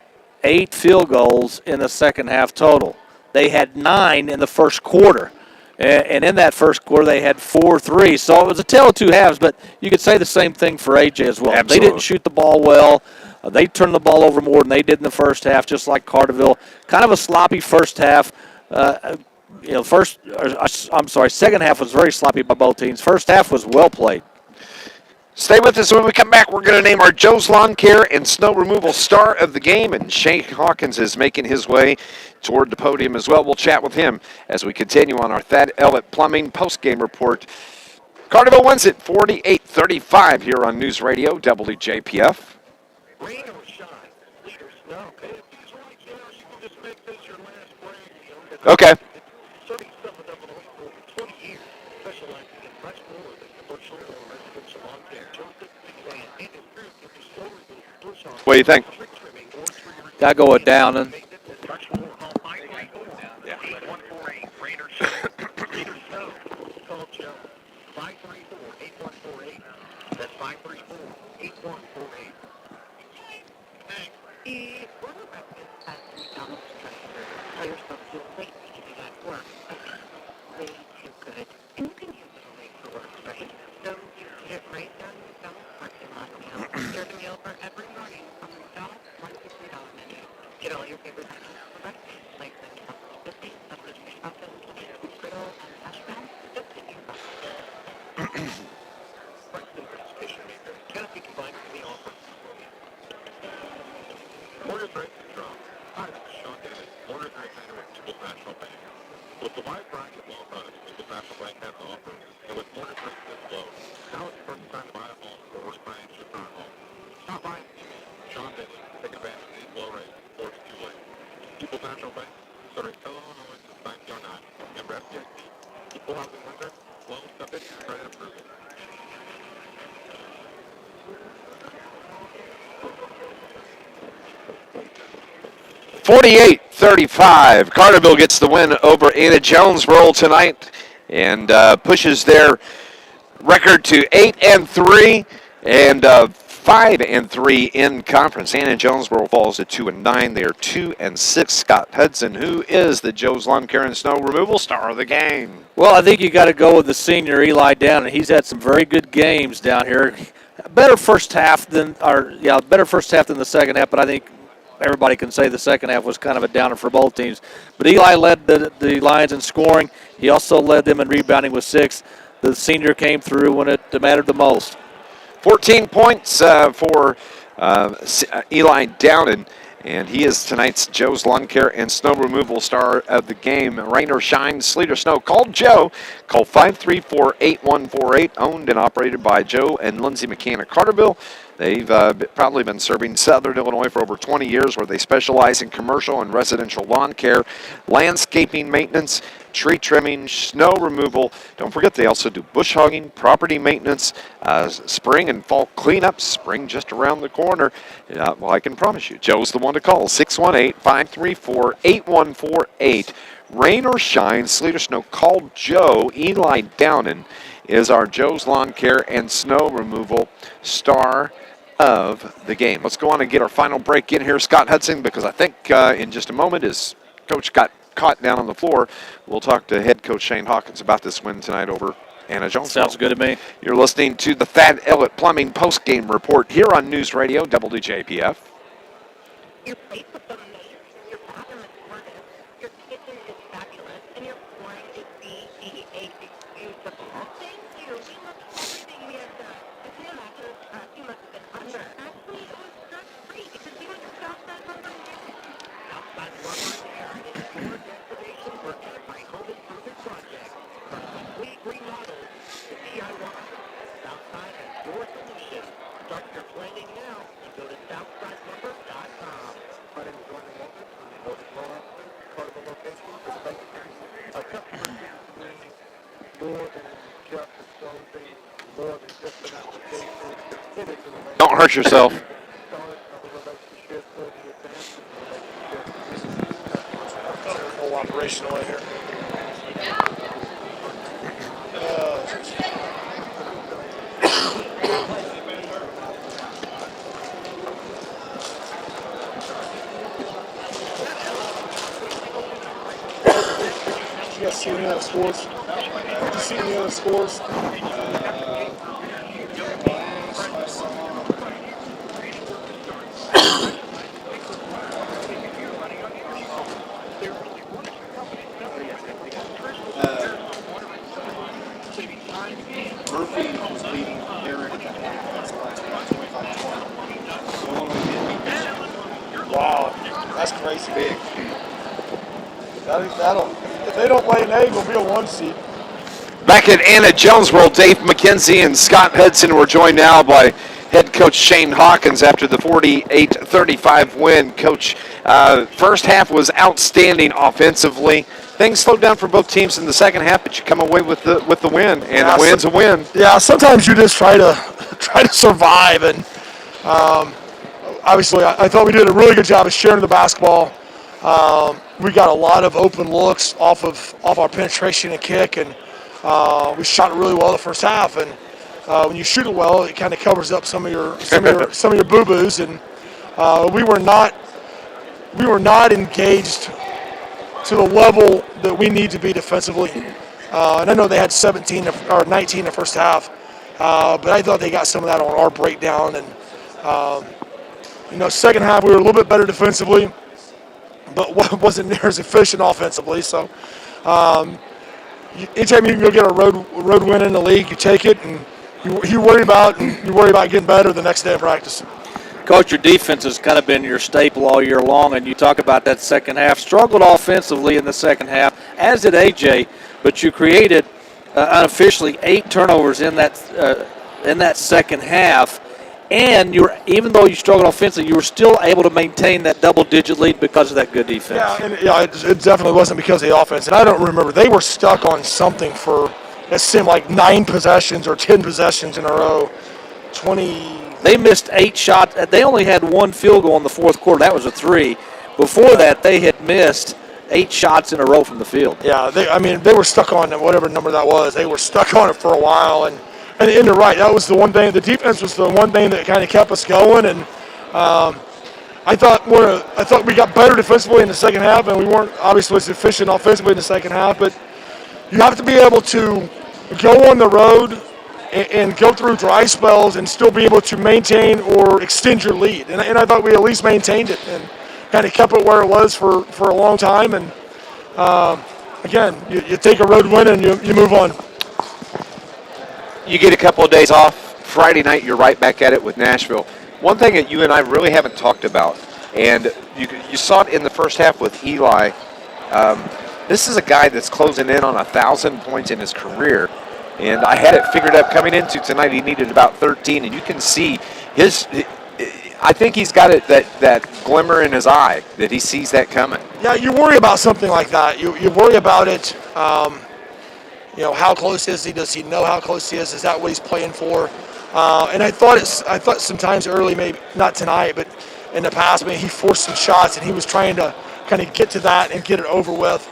8 field goals in the second half total. They had 9 in the first quarter. And in that first quarter, they had 4-3. So it was a tale of 2 halves, but you could say the same thing for AJ as well. Absolutely. They didn't shoot the ball well. They turned the ball over more than they did in the first half, just like Carterville. Kind of a sloppy first half. Second half was very sloppy by both teams. First half was well played. Stay with us. When we come back, we're going to name our Joe's Lawn Care and Snow Removal Star of the Game, and Shane Hawkins is making his way toward the podium as well. We'll chat with him as we continue on our Thad Ellett Plumbing postgame report. Carterville wins it 48-35 here on News Radio WJPF. Rain or shine, sleet or snow. If these are like yours, you can just make this your last break. Okay. Serving stuff with them for over 20 years, specializing in much more than commercial or residential lawn care. Joseph McKenzie and his group will be slow removal, bush hog, What do you think? tree trimming, or tree removal. Got to go with Downen. Much more. Call 534-8148. Rain or shine, sleet or snow. Call Joe. 534-8148. That's 534-8148. Tell yourself you're late to do that work. Way too good. And you can use it only for work, right? So you put it right down in McDonald's parking lot now. You're the meal for every morning on the McDonald's $1 menu. Get all your favorite items for breakfast, like the sausage biscuit, sausage muffin, griddle, and hash brown. Just get your breakfast. Breakfast Station Maker. Canopy combined with the offer. Mortar threads and drop. Hi, this is Sean Davis, Mortar Thread Center at Typical National Bank. With the wide variety of lawn products Typical National Bank has to offer, and with mortar threads this low, now is the perfect time to buy a home or work finance your current home. Stop by and see me, Sean Davis, take advantage of these low rates before it's too late. Typical National Bank, serving fellow Illinois since 1909. Member FDIC, equal housing lender, loan subject to credit approval. $48-35. Carterville gets the win over Anna-Jonesboro tonight and pushes their record to 8-3 and 5-3 in conference. Anna-Jonesboro falls at 2-9. They are 2-6. Scott Hudson, who is the Joe's Lawn Care and Snow Removal Star of the game. Well, I think you got to go with the senior Eli Downen. He's had some very good games down here. Better first half than the second half, but I think everybody can say the second half was kind of a downer for both teams. But Eli led the Lions in scoring. He also led them in rebounding with 6. The senior came through when it mattered the most. 14 points for Eli Downen, and he is tonight's Joe's Lawn Care and Snow Removal Star of the game. Rain or shine, sleet or snow, call Joe. Call 534-8148, owned and operated by Joe and Lindsay McCann at Carterville. They've probably been serving Southern Illinois for over 20 years, where they specialize in commercial and residential lawn care, landscaping maintenance, tree trimming, snow removal. Don't forget, they also do bush hogging, property maintenance, spring and fall cleanup. Spring just around the corner. Well, I can promise you, Joe's the one to call. 618-534-8148. Rain or shine, sleet or snow, call Joe. Eli Downen is our Joe's Lawn Care and Snow Removal Star of the game. Let's go on and get our final break in here, Scott Hudson, because I think in just a moment is Coach got caught down on the floor. We'll talk to head coach Shane Hawkins about this win tonight over Anna-Jonesboro. Sounds good to me. You're listening to the Thad Ellett Plumbing post-game report here on News Radio WJPF. Your place looks amazing. Your bathroom is gorgeous. Your kitchen is fabulous. And your flooring is BEA beautiful. Thank you. We looked everything we had done. The two matches, you must have been under. Actually, it was just free because you went to Southside Lumber and Dairy. Outside Lumber and Dairy is your destination for every home improvement project. From complete remodels to DIY, Southside has your solution. Start your planning now and go to SouthsideLumber.com. My name is Roger Walker. I'm the Northern Law Officer, Carterville location for the Bank of customer experience more than just a clothing, more than just an application. It is a relationship. Don't hurt yourself. Start of a relationship or the advance of a relationship. Whole operational in here. You guys see any other scores? Did you see any other scores? Murphy was leading Eric at the half. That's why 25-20. Wow, that's crazy. Big. That'll, if they don't lay an egg, it'll be a 1 seed. Back at Anna-Jonesboro, Dave McKenzie and Scott Hudson were joined now by head coach Shane Hawkins after the 48-35 win. Coach, first half was outstanding offensively. Things slowed down for both teams in the second half, but you come away with the win, and a win's a win. Yeah, sometimes you just try to survive, and obviously I thought we did a really good job of sharing the basketball. We got a lot of open looks off our penetration and kick, and we shot it really well the first half. And when you shoot it well, it kind of covers up some of your boo-boos. And we were not engaged to the level that we need to be defensively. And I know they had 19 in the first half, but I thought they got some of that on our breakdown. And second half we were a little bit better defensively, but wasn't near as efficient offensively. So anytime you can go get a road win in the league, you take it, and you worry about getting better the next day of practice. Coach, your defense has kind of been your staple all year long, and you talk about that second half. Struggled offensively in the second half, as did AJ, but you created unofficially 8 turnovers in that second half. And even though you struggled offensively, you were still able to maintain that double-digit lead because of that good defense. Yeah, it definitely wasn't because of the offense. And I don't remember. They were stuck on something for, it seemed like 9 possessions or 10 possessions in a row. 20. They missed 8 shots. They only had 1 field goal in the fourth quarter. That was a 3. Before that, they had missed 8 shots in a row from the field. Yeah, they were stuck on whatever number that was. They were stuck on it for a while. And you're right. That was the one thing. The defense was the one thing that kind of kept us going. And I thought we got better defensively in the second half, and we weren't obviously as efficient offensively in the second half. But you have to be able to go on the road and go through dry spells and still be able to maintain or extend your lead. And I thought we at least maintained it and kind of kept it where it was for a long time. And again, you take a road win and you move on. You get a couple of days off. Friday night, you're right back at it with Nashville. One thing that you and I really haven't talked about, and you saw it in the first half with Eli, this is a guy that's closing in on 1,000 points in his career. And I had it figured up coming into tonight. He needed about 13, and you can see I think he's got that glimmer in his eye that he sees that coming. Yeah, you worry about something like that. You worry about it. How close is he? Does he know how close he is? Is that what he's playing for? And I thought sometimes early, maybe not tonight, but in the past, he forced some shots, and he was trying to kind of get to that and get it over with.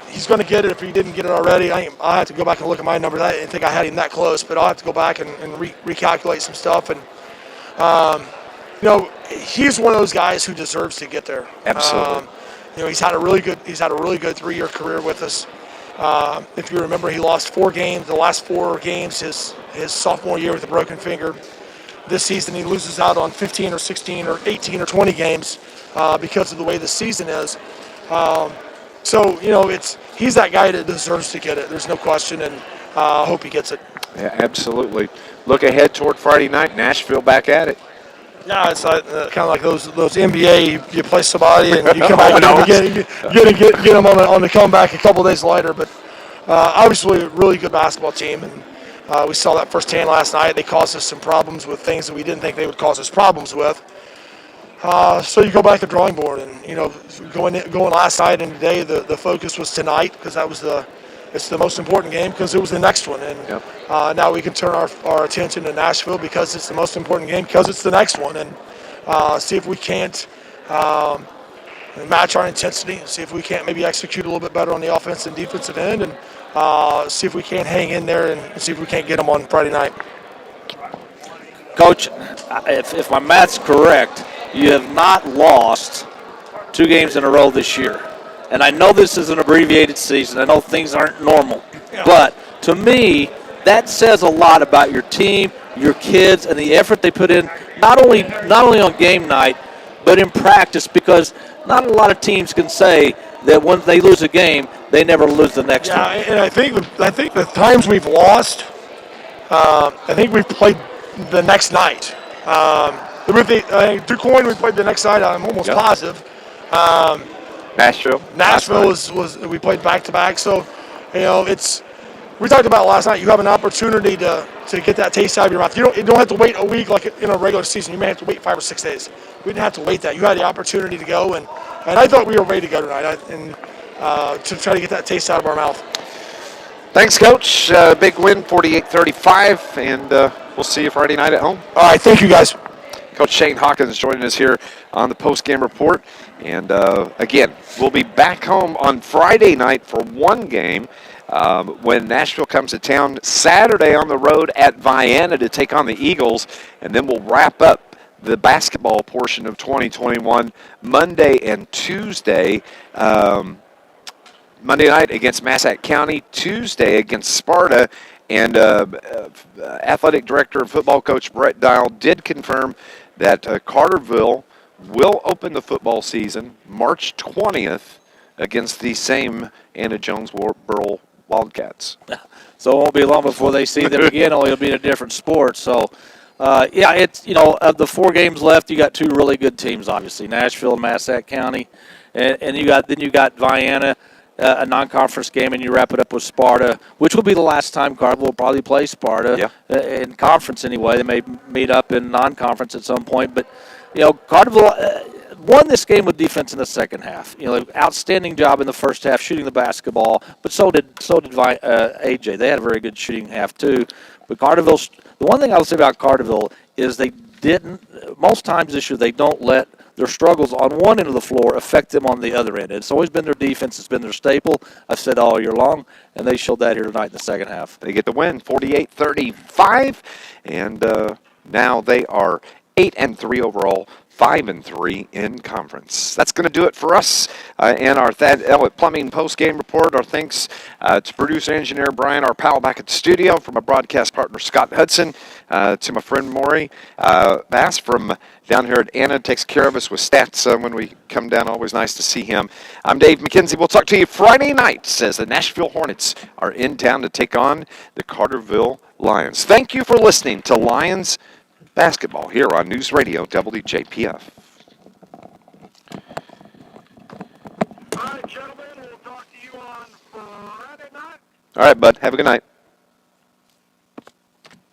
He's going to get it if he didn't get it already. I'll have to go back and look at my numbers. I didn't think I had him that close, but I'll have to go back and recalculate some stuff. And, he's one of those guys who deserves to get there. Absolutely. He's had a really good 3-year career with us. If you remember, he lost 4 games, the last 4 games his sophomore year with a broken finger. This season he loses out on 15 or 16 or 18 or 20 games because of the way the season is. So he's that guy that deserves to get it. There's no question, and I hope he gets it. Yeah, absolutely. Look ahead toward Friday night. Nashville back at it. Yeah, it's kind of like those NBA. You play somebody and you come back and get them on the comeback a couple days later. But obviously, a really good basketball team, and we saw that firsthand last night. They caused us some problems with things that we didn't think they would cause us problems with. So you go back to the drawing board, and going last night and today, the focus was tonight because it's the most important game because it was the next one, and now we can turn our attention to Nashville because it's the most important game because it's the next one, and see if we can't match our intensity, see if we can't maybe execute a little bit better on the offensive and defensive end, and see if we can't hang in there and see if we can't get them on Friday night. Coach, if my math's correct, you have not lost 2 games in a row this year. And I know this is an abbreviated season. I know things aren't normal. Yeah. But to me, that says a lot about your team, your kids, and the effort they put in, not only on game night, but in practice, because not a lot of teams can say that when they lose a game, they never lose the next one. Yeah, and I think the times we've lost, I think we've played the next night. DuQuoin, we played the next night. I'm almost positive. Nashville was we played back to back. So, we talked about last night. You have an opportunity to get that taste out of your mouth. You don't have to wait a week like in a regular season. You may have to wait 5 or 6 days. We didn't have to wait that. You had the opportunity to go, and I thought we were ready to go tonight, and to try to get that taste out of our mouth. Thanks, Coach. Big win, 48-35, and we'll see you Friday night at home. All right, thank you, guys. Coach Shane Hawkins joining us here on the post-game report. And, again, we'll be back home on Friday night for one game when Nashville comes to town. Saturday on the road at Vienna to take on the Eagles. And then we'll wrap up the basketball portion of 2021 Monday and Tuesday. Monday night against Massac County, Tuesday against Sparta. And athletic director and football coach Brett Dial did confirm that Carterville will open the football season March 20th against the same Anna-Jonesboro Wildcats. So it won't be long before they see them again, only it'll be in a different sport. So, it's, of the 4 games left, you got 2 really good teams, obviously, Nashville and Massac County. And you got Vienna, a non-conference game, and you wrap it up with Sparta, which will be the last time Carterville will probably play Sparta in conference anyway. They may meet up in non-conference at some point, but Carterville won this game with defense in the second half. Outstanding job in the first half shooting the basketball, but so did AJ. They had a very good shooting half too. But Carterville, the one thing I will say about Carterville is most times this year they don't let their struggles on one end of the floor affect them on the other end. It's always been their defense. It's been their staple. I've said all year long, and they showed that here tonight in the second half. They get the win, 48-35, and now they are 8-3 overall, 5-3 in conference. That's going to do it for us and our Thad Elliott Plumbing post-game report. Our thanks to producer engineer Brian, our pal back at the studio, from my broadcast partner Scott Hudson, to my friend Maury Bass from down here at Anna, takes care of us with stats when we come down. Always nice to see him. I'm Dave McKenzie. We'll talk to you Friday night as the Nashville Hornets are in town to take on the Carterville Lions. Thank you for listening to Lions Basketball here on News Radio WJPF. All right, gentlemen, we'll talk to you on Friday night. All right, bud. Have a good night.